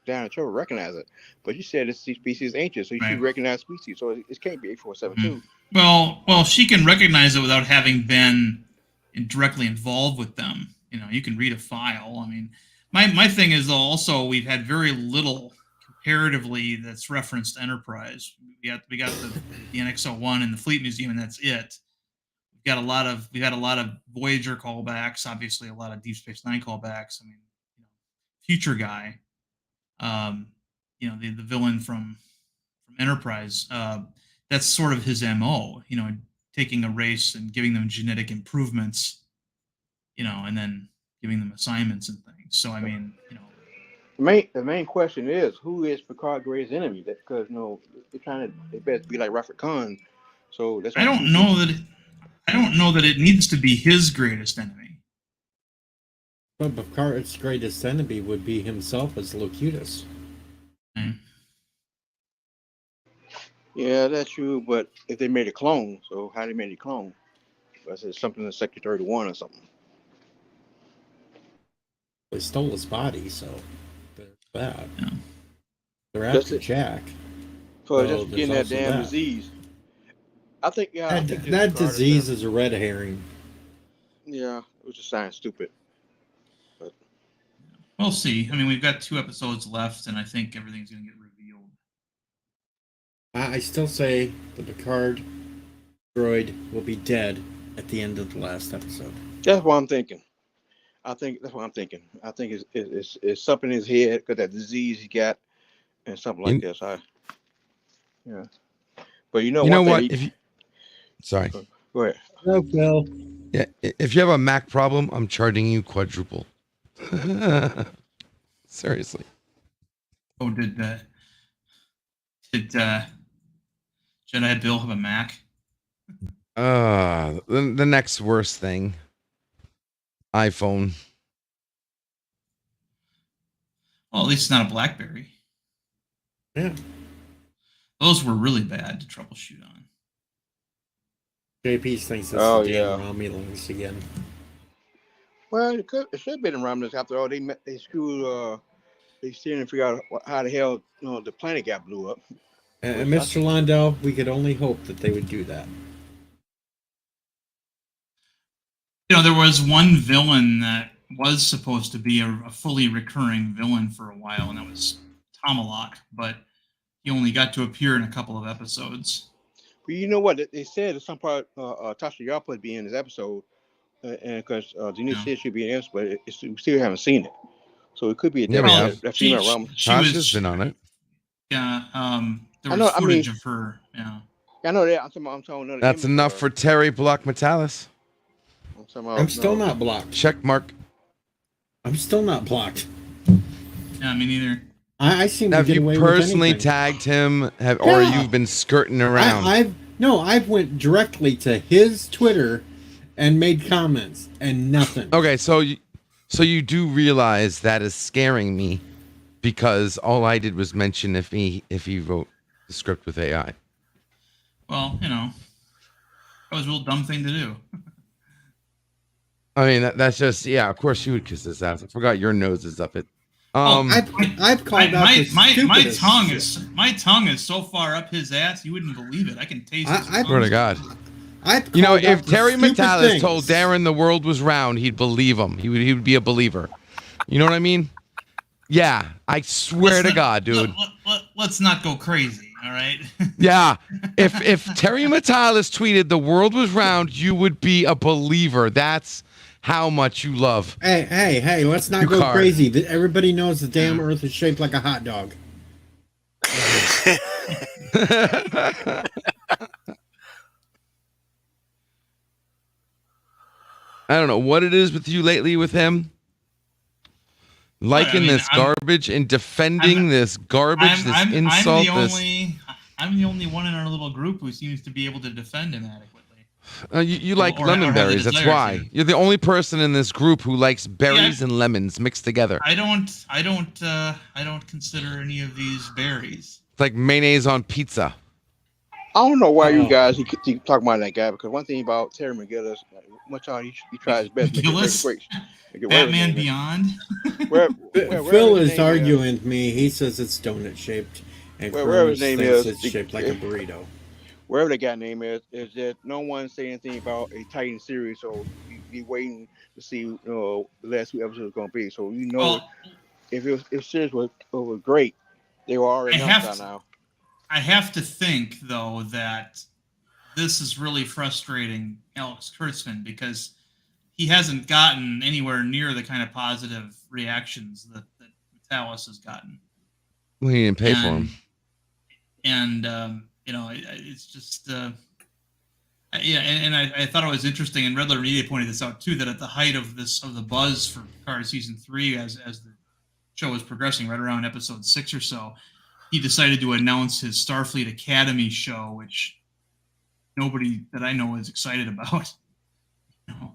Diana Trevor recognized it, but you said this species is ancient, so you should recognize species. So it can't be 8472. Well, she can recognize it without having been directly involved with them. You can read a file. I mean, my thing is, though, also we've had very little comparatively that's referenced Enterprise. We got the NX-01 and the Fleet Museum, and that's it. We've had a lot of Voyager callbacks, obviously a lot of Deep Space Nine callbacks. I mean, Future Guy, the villain from Enterprise. That's sort of his MO, taking a race and giving them genetic improvements, and then giving them assignments and things. So I mean, the main question is, who is Picard's greatest enemy? Because they best be like Rafik Khan. So that's. I don't know that it needs to be his greatest enemy. But Picard's greatest enemy would be himself as Locutus. Okay. Yeah, that's true. But if they made a clone, so how they made a clone? Was it something in Sector 31 or something? They stole his body, so there's that. Yeah. They're after Jack. So just getting that damn disease. I think that disease is a red herring. Yeah, it was just sounding stupid. But we'll see. I mean, we've got 2 episodes left, and I think everything's going to get revealed. I still say the Picard droid will be dead at the end of the last episode. That's what I'm thinking. I think it's something in his head because that disease he got, and something like this. But you know You know one what? thing. If you, sorry. Go ahead. No, Phil. Yeah, if you have a Mac problem, I'm charging you quadruple. Seriously. Oh, did Jedi Bill have a Mac? The next worst thing. iPhone. Well, at least it's not a BlackBerry. Yeah. Those were really bad to troubleshoot on. JP thinks this Oh, is Dan yeah. Romulans again. Well, it should have been in Romulus. After all, they screwed. They still didn't figure out how the hell the planet got blew up. And Mr. Londell, we could only hope that they would do that. You know, there was one villain that was supposed to be a fully recurring villain for a while, and that was Tomalak, but he only got to appear in a couple of episodes. But you know what? They said at some part Tasha Yar would be in this episode, and because Denise said she'd be in this, but we still haven't seen it. So it could be a Yeah, we have. that female Romulus. Tasha's been on it. Yeah, there I was know, footage of her. Yeah. I know that. I'm talking about That's enough for Terry Block Metalis. I'm still not blocked. Check mark. I'm still not blocked. Yeah, me neither. I seem Have to get you away personally with anything. tagged him, or Yeah. you've been skirting around? I've went directly to his Twitter and made comments and nothing. Okay, so you do realize that is scaring me, because all I did was mention if he wrote the script with AI. Well, you know, that was a real dumb thing to do. I mean, that's just, yeah, of course you would kiss his ass. I forgot your nose is up it. I've called out the my stupidest tongue shit. my tongue is so far up his ass you wouldn't believe it. I can taste it. I swear to God. I've You know, called out if the Terry stupid Metalis things. told Darren the world was round, he'd believe him. He would be a believer. You know what I mean? Yeah, I swear to God, dude. Let's not go crazy, all right? Yeah, if Terry Metalis tweeted the world was round, you would be a believer. That's how much you love. Hey, let's not go Card. crazy. Everybody knows the damn Earth is shaped like a hot dog. I don't know what it is with you lately with him. Liking this garbage and defending this garbage, this insult. I'm the only one in our little group who seems to be able to defend him adequately. You like Or have the lemonberries. That's desire why. to. You're the only person in this group who likes berries and lemons mixed together. I don't consider any of these berries. It's like mayonnaise on pizza. I don't know why you guys keep talking about that guy, because one thing about Terry McGillis, much how he tries his best to make McGillis? great. Batman Beyond. Phil is arguing with me. He says it's donut shaped, and wherever Chronos his name thinks is, it's shaped like a burrito. Wherever that guy name is that no one say anything about a Titan series, so you waiting to see the last two episodes going to be. So you know, if series was great, they were already announced by now. I have to think though that this is really frustrating Alex Kurtzman, because he hasn't gotten anywhere near the kind of positive reactions that Metalis has gotten. Well, he didn't pay for him. And you know, it's just yeah. And I thought it was interesting, and Red Letter Media pointed this out too, that at the height of the buzz for Picard season 3, as the show was progressing, right around episode 6 or so, he decided to announce his Starfleet Academy show, which nobody that I know is excited about. You know,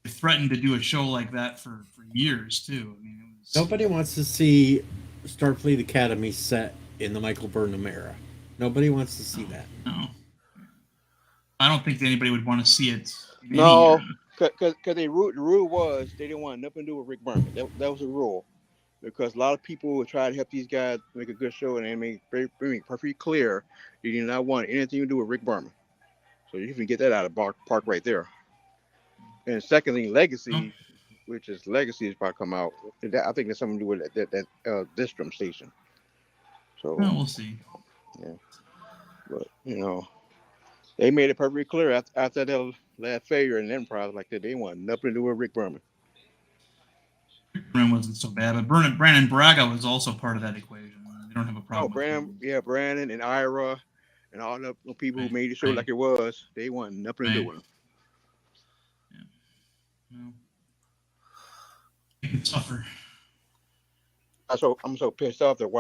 they threatened to do a show like that for years too. I mean, it was, Nobody wants to see Starfleet Academy set in the Michael Burnham era. Nobody wants to see that. No, I don't think anybody would want to see it. No, because the rule was they didn't want nothing to do with Rick Berman. That was the rule, because a lot of people would try to help these guys make a good show, and they make very perfectly clear they did not want anything to do with Rick Berman. So you can get that out of park right there. And secondly, Legacy, which is Legacy is about to come out. I think there's something to do with that Distrum station. So well, we'll see. Yeah, but you know, they made it perfectly clear after that last failure in Enterprise, like that, they want nothing to do with Rick Berman. Berman wasn't so bad, but Brandon Braga was also part of that equation. They don't have a problem. Oh, Brandon and Ira, and all the people who Right, made the show right. like it was, they want nothing to do Right. with them. No. Make it tougher. I'm so pissed off that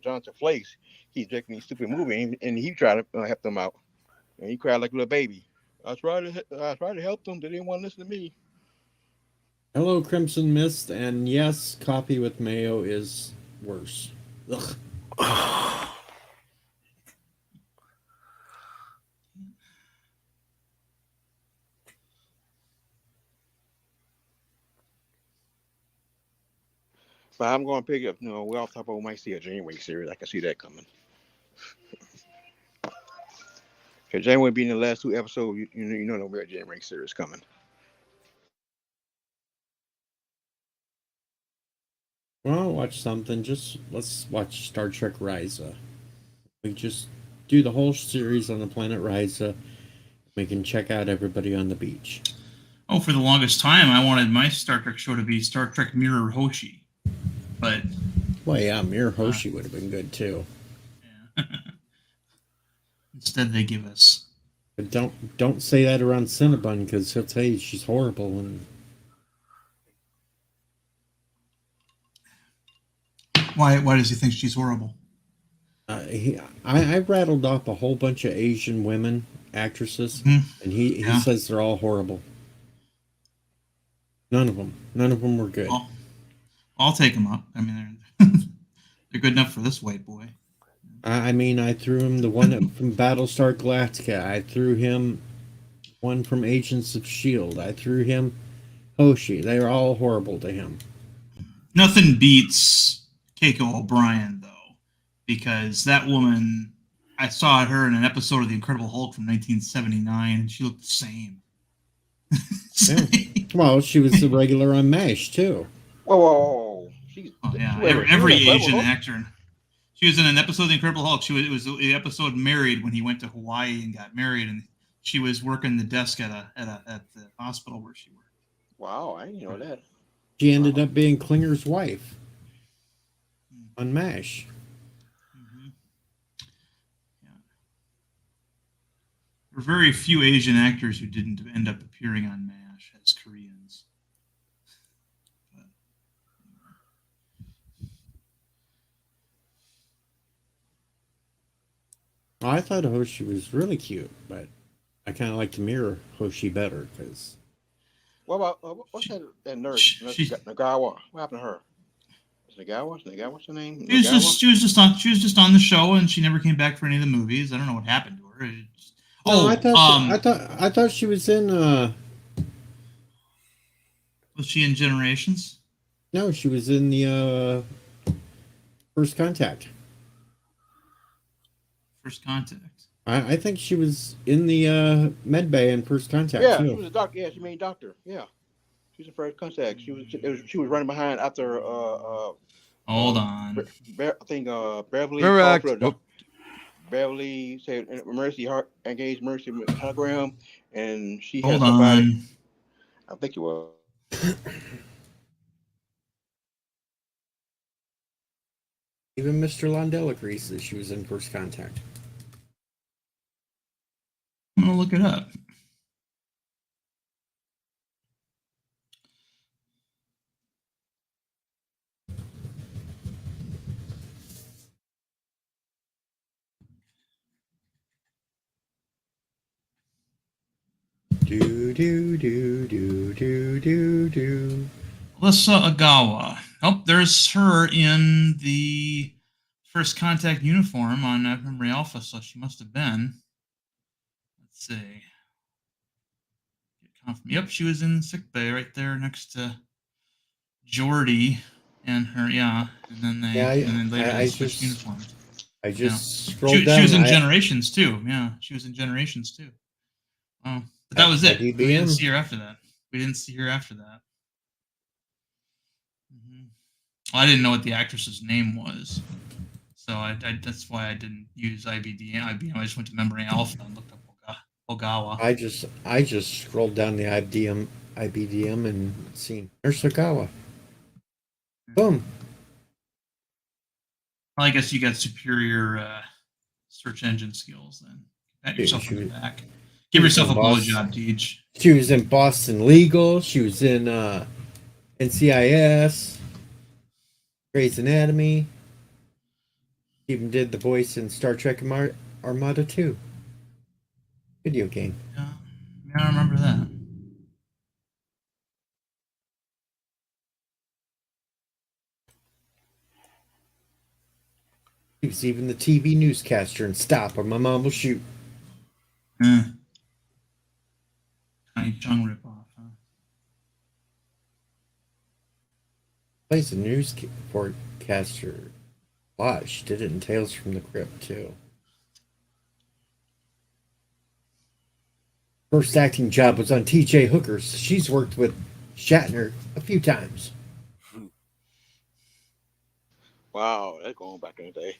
Jonathan Frakes, he's making these stupid movie and he tried to help them out, and he cried like a little baby. I tried to help them. They didn't want to listen to me. Hello, Crimson Mist, and yes, coffee with mayo is worse. Ugh. But I'm going to pick up. We all talk about we might see a Janeway series. I can see that coming. Because Janeway being the last 2 episodes, you know there'll be a Janeway series coming. Well, I'll watch something. Let's watch Star Trek Risa. We just do the whole series on the planet Risa. We can check out everybody on the beach. Oh, for the longest time, I wanted my Star Trek show to be Star Trek Mirror Hoshi, but well, yeah, Mirror Hoshi would have been good too. Yeah. Instead, they give us. But don't say that around Cinnabon, because he'll tell you she's horrible. And Why does he think she's horrible? I rattled off a whole bunch of Asian women actresses, and he says they're all horrible. None of them were good. I'll take them up. I mean, they're good enough for this white boy. I mean, I threw him the one from Battlestar Galactica. I threw him one from Agents of S.H.I.E.L.D. I threw him Hoshi. They were all horrible to him. Nothing beats Keiko O'Brien, though, because that woman, I saw her in an episode of The Incredible Hulk from 1979, and she looked the same. Yeah. Well, she was the regular on MASH, too. Whoa. Every Asian actor. She was in an episode of The Incredible Hulk. It was the episode Married, when he went to Hawaii and got married, and she was working the desk at the hospital where she worked. Wow, I didn't know that. She ended up being Klinger's wife on MASH. Yeah. There were very few Asian actors who didn't end up appearing on MASH as Koreans. Well, I thought Hoshi was really cute, but I kind of like to mirror Hoshi better because. What about what's that nurse Nagawa? What happened to her? Nagawa, what's her name? She was just on the show, and she never came back for any of the movies. I don't know what happened to her. I thought she was in. Was she in Generations? No, she was in the First Contact. First Contact. I think she was in the med bay in First Contact. Yeah, too. she was a doctor. Yeah, she made doctor. Yeah, she was in First Contact. She was running behind after. Hold on. I think Beverly. Beverly said Mercy engaged Mercy with Telegram, and she had somebody. I think it was. Even Mr. Londell agrees that she was in First Contact. I'm gonna look it up. Alyssa Agawa. Oh, there's her in the First Contact uniform on Memory Alpha, so she must have been. Let's see. Yep, she was in sickbay right there next to Geordi and her. Yeah, and then they switched uniforms. I just scrolled down. She was in Generations too. Yeah, she was in Generations too. Oh, but that was it. We didn't see her after that. Well, I didn't know what the actress's name was, so I that's why I didn't use IBM. I just went to Memory Alpha and looked up Ogawa. I just scrolled down the IBDM and seen Nurse Ogawa. Boom. Well, I guess you got superior search engine skills. Then pat Dude, yourself she on the was- back. she Give was yourself in a Boston. blowjob, Deej. She was in Boston Legal. She was in NCIS, Grey's Anatomy. She even did the voice in Star Trek Armada 2 video game. Yeah, I remember that. She was even the TV newscaster in Stop or My Mom Will Shoot. Connie Chung ripoff, huh? Plays a newscaster. Wow, she did it in Tales from the Crypt too. First acting job was on T.J. Hooker's. She's worked with Shatner a few times. Wow, that's going back in the day.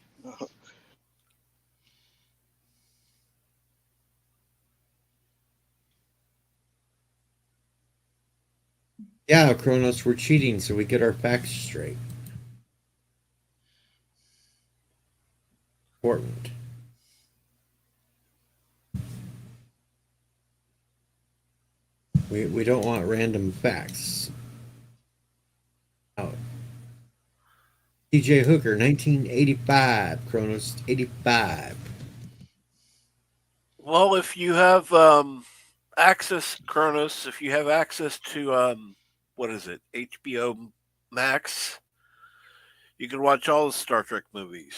Yeah, Kronos, we're cheating so we get our facts straight. Important. We don't want random facts. Out. T.J. Hooker, 1985. Kronos, 85. Well, if you have access, Kronos, if you have access to what is it, HBO Max, you can watch all the Star Trek movies.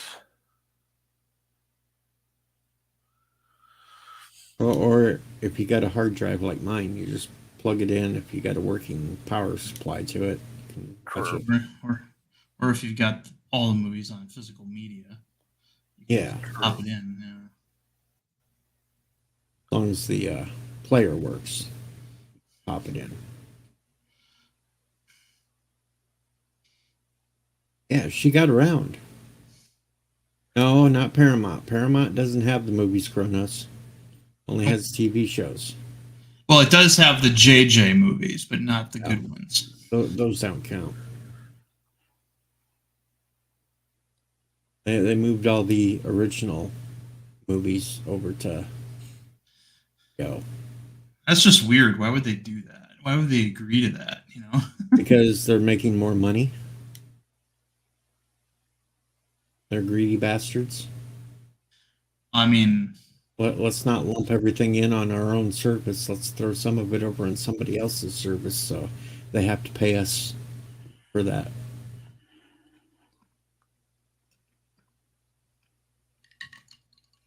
Or if you got a hard drive like mine, you just plug it in. If you got a working power supply to it, you can watch it. Or if you've got all the movies on physical media, you can Yeah. pop it in. Yeah. As long as the player works, pop it in. Yeah, she got around. No, not Paramount. Paramount doesn't have the movies, Kronos. Only has TV shows. Well, it does have the JJ movies, but not the good ones. Those don't count. They moved all the original movies over to Go. That's just weird. Why would they do that? Why would they agree to that? You know, Because they're making more money. They're greedy bastards. I mean, Let's not lump everything in on our own service. Let's throw some of it over on somebody else's service, so they have to pay us for that.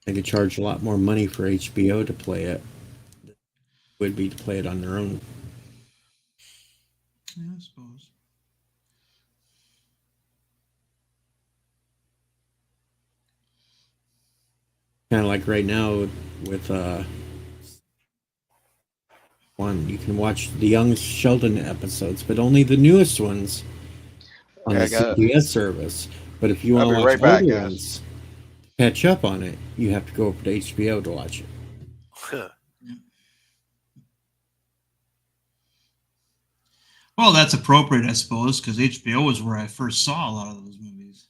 They could charge a lot more money for HBO to play it. Would be to play it on their own. yeah, I suppose. Kind of like right now with one, you can watch the Young Sheldon episodes, but only the newest ones on Yeah, the I got it. CBS service. But if you I'll want to be watch right back, older guys. ones, catch up on it, you have to go over to HBO to watch it. Well, that's appropriate, I suppose, because HBO was where I first saw a lot of those movies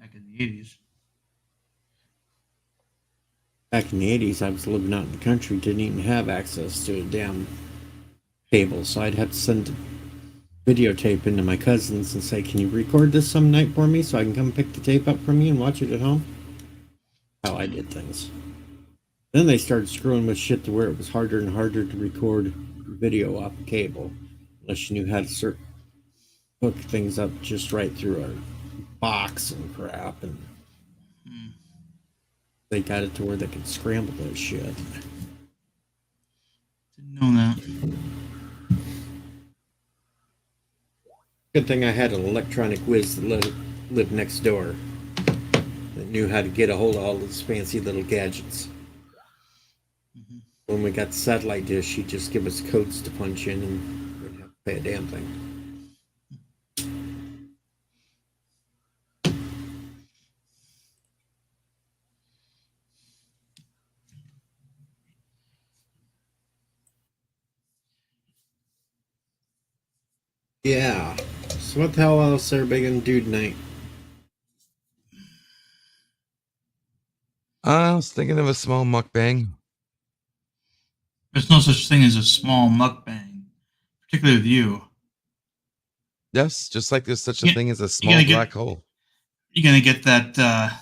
back in the 80s. Back in the 80s, I was living out in the country, didn't even have access to a damn cable, so I'd have to send videotape into my cousins and say, can you record this some night for me so I can come pick the tape up from you and watch it at home? How I did things. Then they started screwing with shit to where it was harder and harder to record video off the cable, unless you knew how to hook things up just right through a box and crap, and they got it to where they could scramble that shit. Didn't know that. Good thing I had an electronic whiz that lived next door that knew how to get a hold of all those fancy little gadgets. When we got the satellite dish, he'd just give us codes to punch in and we didn't have to pay a damn thing. Yeah. So what the hell else are everybody gonna do tonight? I was thinking of a small mukbang. There's no such thing as a small mukbang, particularly with you. Yes, just like there's such a thing as a you're small gonna get- black hole. You're gonna get that.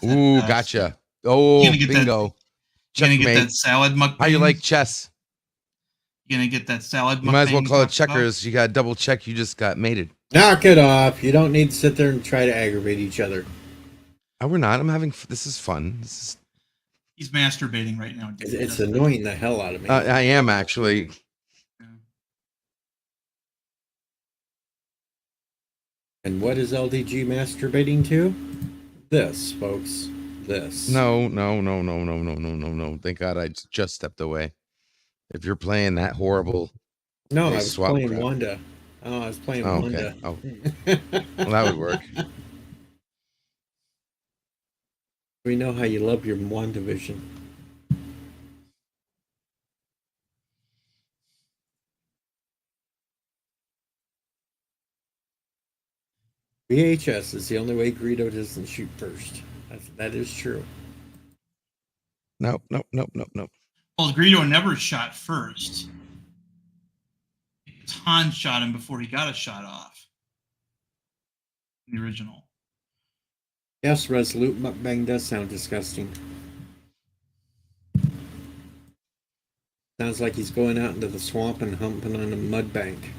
Ooh, gotcha. Oh, you're gonna get that- bingo. You're gonna get Checkmate. that salad mukbang. How you like chess? You're gonna get that salad mukbang. You might as well you call it talked about? checkers. You got to double check. You just got mated. Knock it off. You don't need to sit there and try to aggravate each other. Oh, we're not. I'm having. This is fun. This is. He's masturbating right now. dude. It's annoying the hell out of me. I am actually. And what is LDG masturbating to? This, folks. This. No. Thank God I just stepped away. If you're playing that horrible. No, I face was swap playing crap. Wanda. Oh, I was playing Oh, Wanda. okay. Oh. Well, that would work. We know how you love your WandaVision. VHS is the only way Greedo doesn't shoot first. That is true. Nope. Well, Greedo never shot first. Han shot him before he got a shot off. In the original. Yes, Resolute Mukbang does sound disgusting. Sounds like he's going out into the swamp and humping on a mud bank.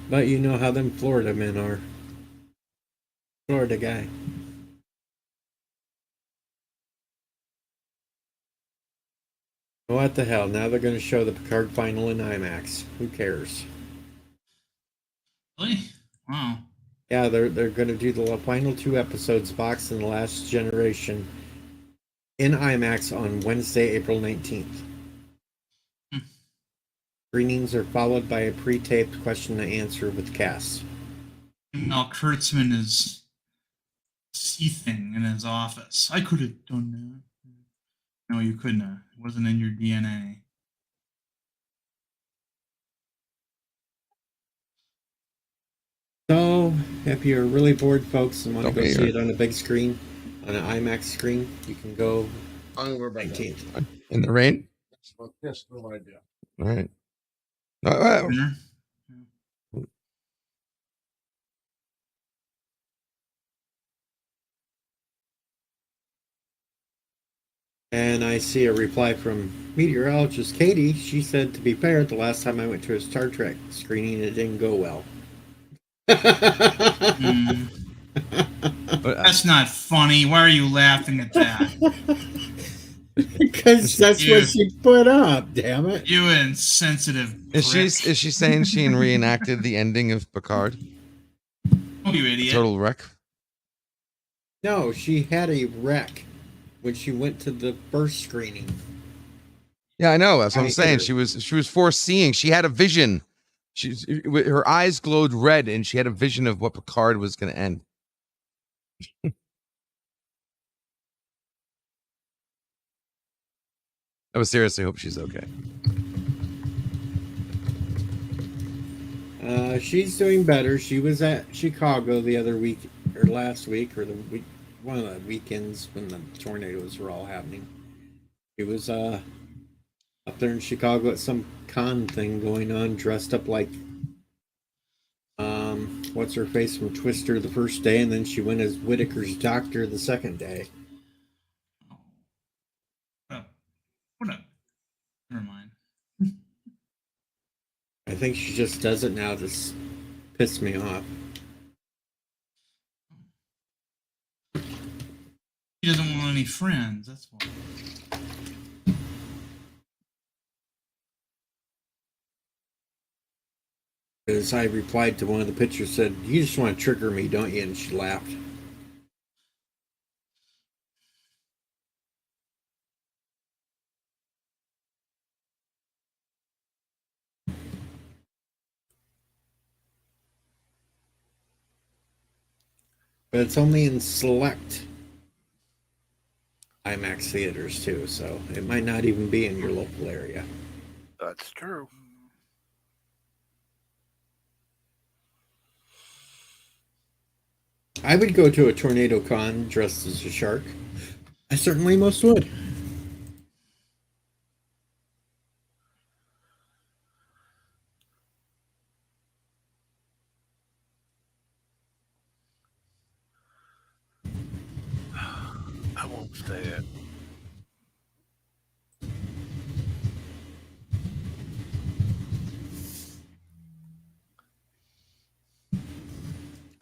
But you know how them Florida men are. Florida guy. What the hell? Now they're going to show the Picard final in IMAX. Who cares? Really? Wow. Yeah, they're going to do the final 2 episodes, Vox and The Last Generation, in IMAX on Wednesday, April 19th. Screenings are followed by a pre-taped question and answer with cast. Now Kurtzman is seething in his office. I could have done that. No, you couldn't have. It wasn't in your DNA. So, if you're really bored, folks, and want to go Okay, see yeah. it on a big screen, on an IMAX screen, you can go We're back. 19th. In the rain. Yes, no idea. All right. Dinner? And I see a reply from meteorologist Katie. She said, to be fair, the last time I went to a Star Trek screening, it didn't go well. That's not funny. Why are you laughing at that? Because that's what she put up, damn it. You insensitive Is she saying she reenacted the ending of Picard? Oh, you idiot. Total wreck. No, she had a wreck when she went to the first screening. Yeah, I know. That's what I'm I saying. hear. She was foreseeing. She had a vision. Her eyes glowed red, and she had a vision of what Picard was going to end. I seriously hope she's okay. She's doing better. She was at Chicago the other week, or last week, or the week, one of the weekends when the tornadoes were all happening. She was up there in Chicago at some con thing going on, dressed up like what's her face from Twister the first day, and then she went as Whitaker's doctor the second day. What up? Never mind. I think she just does it now to piss me off. He doesn't want any friends. That's why. As I replied to one of the pictures, said, "You just want to trigger me, don't you?" And she laughed. But it's only in select IMAX theaters too, so it might not even be in your local area. That's true. I would go to a tornado con dressed as a shark. I certainly most would. I won't say it.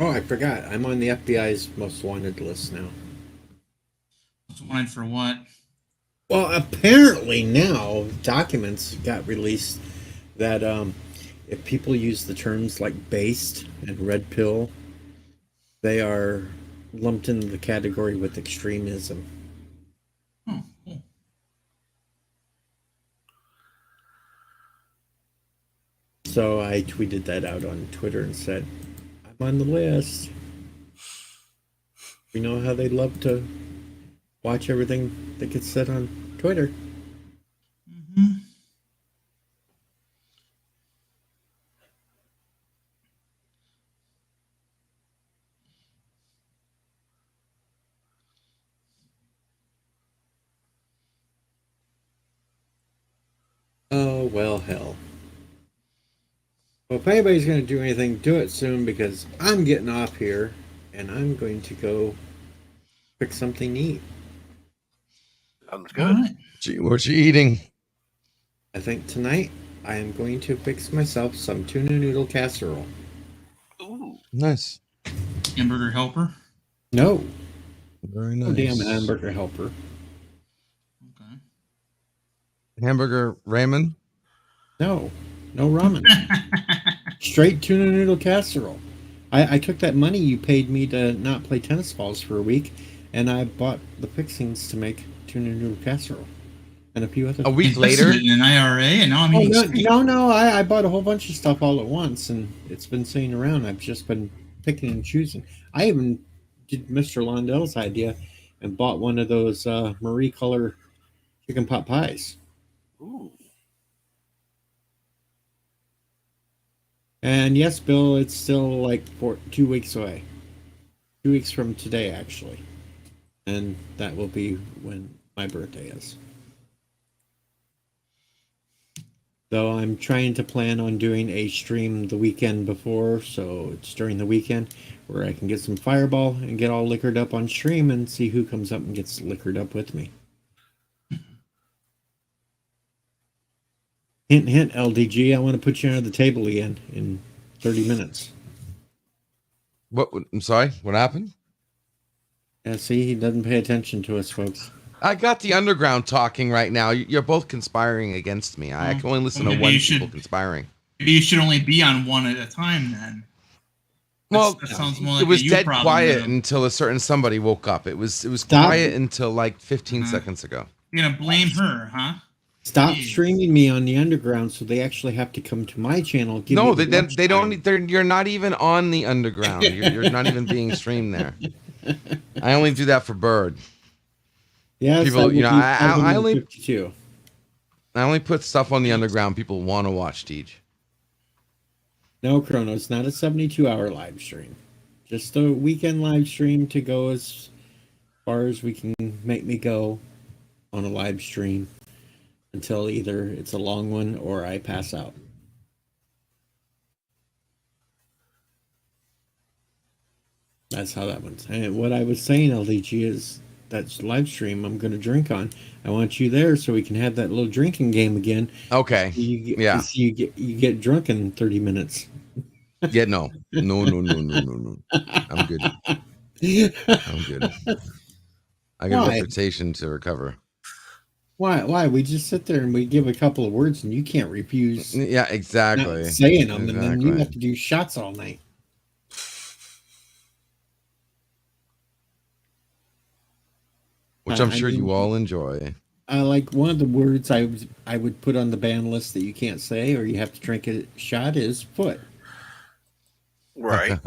Oh, I forgot. I'm on the FBI's most wanted list now. Most wanted for what? Well, apparently now documents got released that if people use the terms like based and red pill, they are lumped into the category with extremism. Oh, cool. So I tweeted that out on Twitter and said, I'm on the list. We know how they love to watch everything that gets said on Twitter. Mm-hmm. Oh, well, hell. Well, if anybody's going to do anything, do it soon because I'm getting off here and I'm going to go pick something to eat. Sounds good. Gee, what you eating? I think tonight I am going to fix myself some tuna noodle casserole. Ooh. Nice. Hamburger helper. No. Very nice. Oh, damn hamburger helper. Okay. Hamburger ramen? No. No ramen. Straight tuna noodle casserole. I took that money you paid me to not play tennis balls for a week, and I bought the fixings to make tuna noodle casserole and a few other. A week Invested later? it in an IRA, and now I'm eating steak. No. I bought a whole bunch of stuff all at once, and it's been sitting around. I've just been picking and choosing. I even did Mr. Londell's idea and bought one of those Marie Color chicken pot pies. Ooh. And yes, Bill, it's still like 2 weeks away. 2 weeks from today, actually. And that will be when my birthday is. Though I'm trying to plan on doing a stream the weekend before, so it's during the weekend where I can get some Fireball and get all liquored up on stream and see who comes up and gets liquored up with me. Hint, hint, LDG, I want to put you under the table again in 30 minutes. What? I'm sorry. What happened? Yeah, see, he doesn't pay attention to us, folks. I got the underground talking right now. You're both conspiring against me. I can only listen to Maybe one you people should- conspiring. Maybe you should only be on one at a time then. Well, That sounds more like it was a you dead problem quiet than a- until a certain somebody woke up. It was Stop. quiet until like 15 seconds ago. You're gonna blame her, huh? Stop streaming me on the underground so they actually have to come to my channel. Give No, me they watch don't. time. They're, you're not even on the underground. You're not even being streamed there. I only do that for Bird. Yes, People, that would you know, be I only 52. I only put stuff on the underground people want to watch, Deej. No, Chrono, it's not a 72-hour live stream. Just a weekend live stream to go as far as we can make me go on a live stream until either it's a long one or I pass out. That's how that went. And what I was saying, LDG, is that live stream I'm going to drink on. I want you there so we can have that little drinking game again. Okay. Yeah. You get drunk in 30 minutes. Yeah. No. I'm good. I'm good. I got a Why? reputation to recover. Why? We just sit there and we give a couple of words and you can't refuse. Yeah, exactly. Not saying them, and then you Exactly. have to do shots all night. Which I'm I sure mean, you all enjoy. Like one of the words I would put on the ban list that you can't say or you have to drink a shot is foot. Right.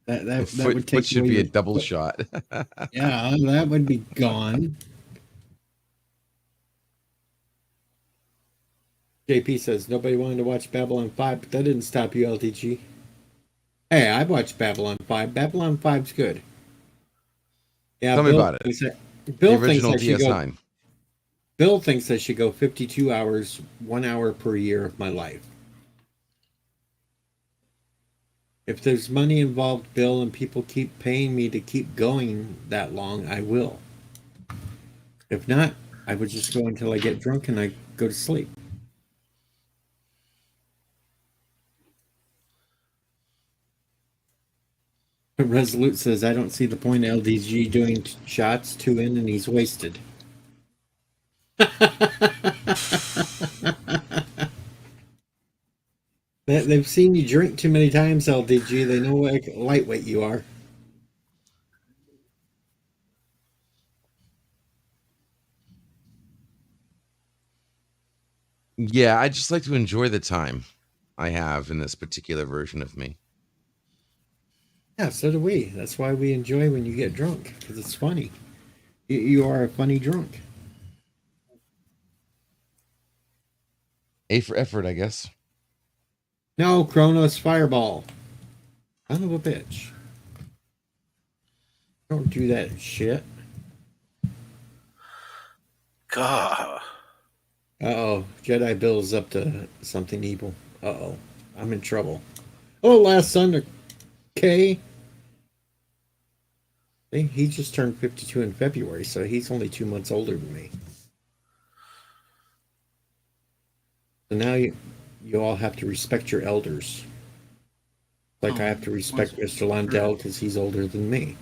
That Foot, would take foot should away be a your double foot. shot. Yeah, that would be gone. JP says nobody wanted to watch Babylon 5, but that didn't stop you, LTG. Hey, I watched Babylon 5. Babylon 5's good. Yeah, Tell me about it. Bill The thinks original I should go. DS9. Bill thinks I should go 52 hours, 1 hour per year of my life. If there's money involved, Bill, and people keep paying me to keep going that long, I will. If not, I would just go until I get drunk and I go to sleep. Resolute says, I don't see the point of LDG doing shots, 2 in, and he's wasted. They've seen you drink too many times, LDG. They know what lightweight you are. Yeah, I just like to enjoy the time I have in this particular version of me. Yeah, so do we. That's why we enjoy when you get drunk, because it's funny. You are a funny drunk. A for effort, I guess. No, Kronos Fireball. Son of a bitch. Don't do that shit. God. Uh-oh. Jedi Bill's up to something evil. Uh-oh. I'm in trouble. Oh, last son, K. He just turned 52 in February, so he's only 2 months older than me. So now you all have to respect your elders. Like I have to respect Mr. Lundell because he's older than me.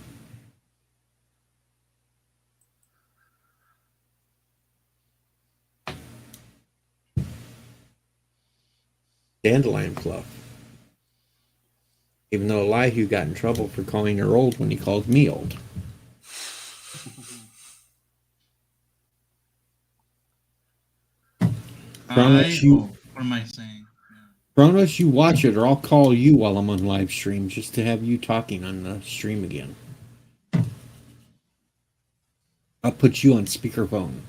Dandelion Fluff. Even though Elihu got in trouble for calling her old when he called me old. Kronos, what am I saying? Kronos, you watch it, or I'll call you while I'm on live stream just to have you talking on the stream again. I'll put you on speakerphone.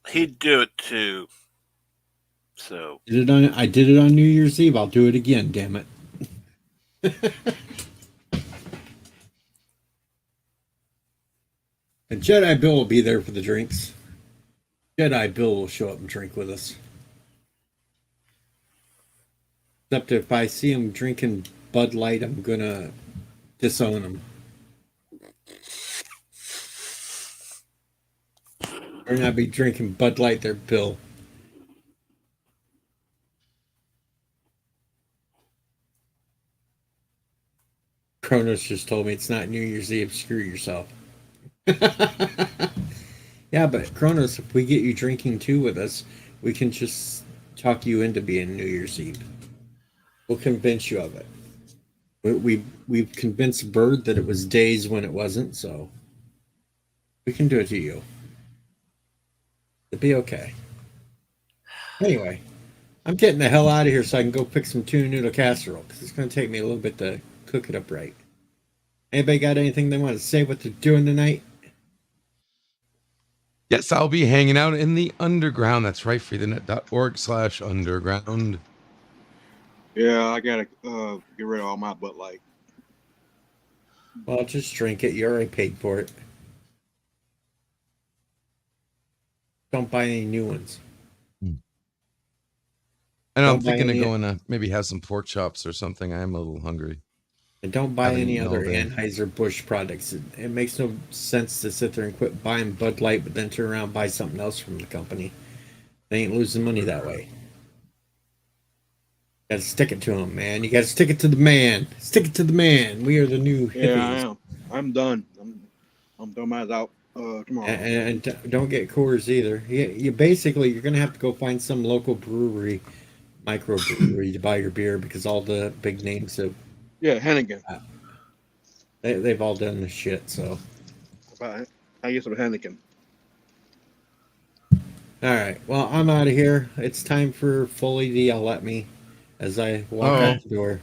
He'd do it too. So I did it on New Year's Eve. I'll do it again, damn it. And Jedi Bill will be there for the drinks. Jedi Bill will show up and drink with us. Except if I see him drinking Bud Light, I'm gonna disown him. Or not be drinking Bud Light there, Bill. Kronos just told me it's not New Year's Eve. Screw yourself. Yeah, but Kronos, if we get you drinking too with us, we can just talk you into being New Year's Eve. We'll convince you of it. We've convinced Bird that it was days when it wasn't, so we can do it to you. It'll be okay. Anyway, I'm getting the hell out of here so I can go pick some tuna noodle casserole because it's going to take me a little bit to cook it up right. Anybody got anything they want to say what they're doing tonight? Yes, I'll be hanging out in the underground. That's right, freethernet.org/underground. Yeah, I gotta get rid of all my Bud Light. Well, just drink it. You already paid for it. Don't buy any new ones. I know, I'm Don't buy thinking of any- going to maybe have some pork chops or something. I am a little hungry. And don't buy Haven't any eaten all other day. Anheuser-Busch products. It makes no sense to sit there and quit buying Bud Light, but then turn around and buy something else from the company. They ain't losing money that way. Gotta stick it to them, man. You gotta stick it to the man. Stick it to the man. We are the new hippies. Yeah, I am. I'm done. I'm throwing mine out tomorrow. And don't get Coors either. You basically you're gonna have to go find some local brewery, microbrewery to buy your beer because all the big names have Yeah, Henneken. they've all done this shit. So I get some Henneken. all right, well I'm out of here. It's time for Foley to yell at me as I walk Uh-oh. out the door.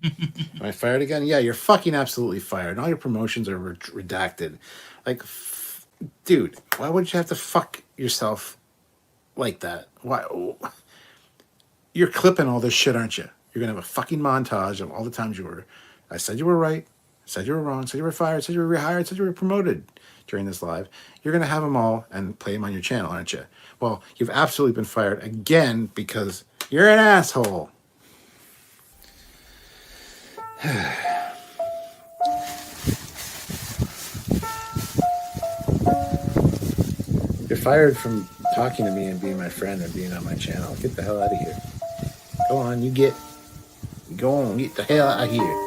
Am I fired again? Yeah, you're fucking absolutely fired. And all your promotions are redacted. Like, dude, why would you have to fuck yourself like that? Why? You're clipping all this shit, aren't you? You're gonna have a fucking montage of all the times I said you were right, I said you were wrong, said you were fired, said you were rehired, said you were promoted during this live. You're gonna have them all and play them on your channel, aren't you? Well, you've absolutely been fired again because you're an asshole. You're fired from talking to me and being my friend and being on my channel. Get the hell out of here. Go on, get the hell out of here.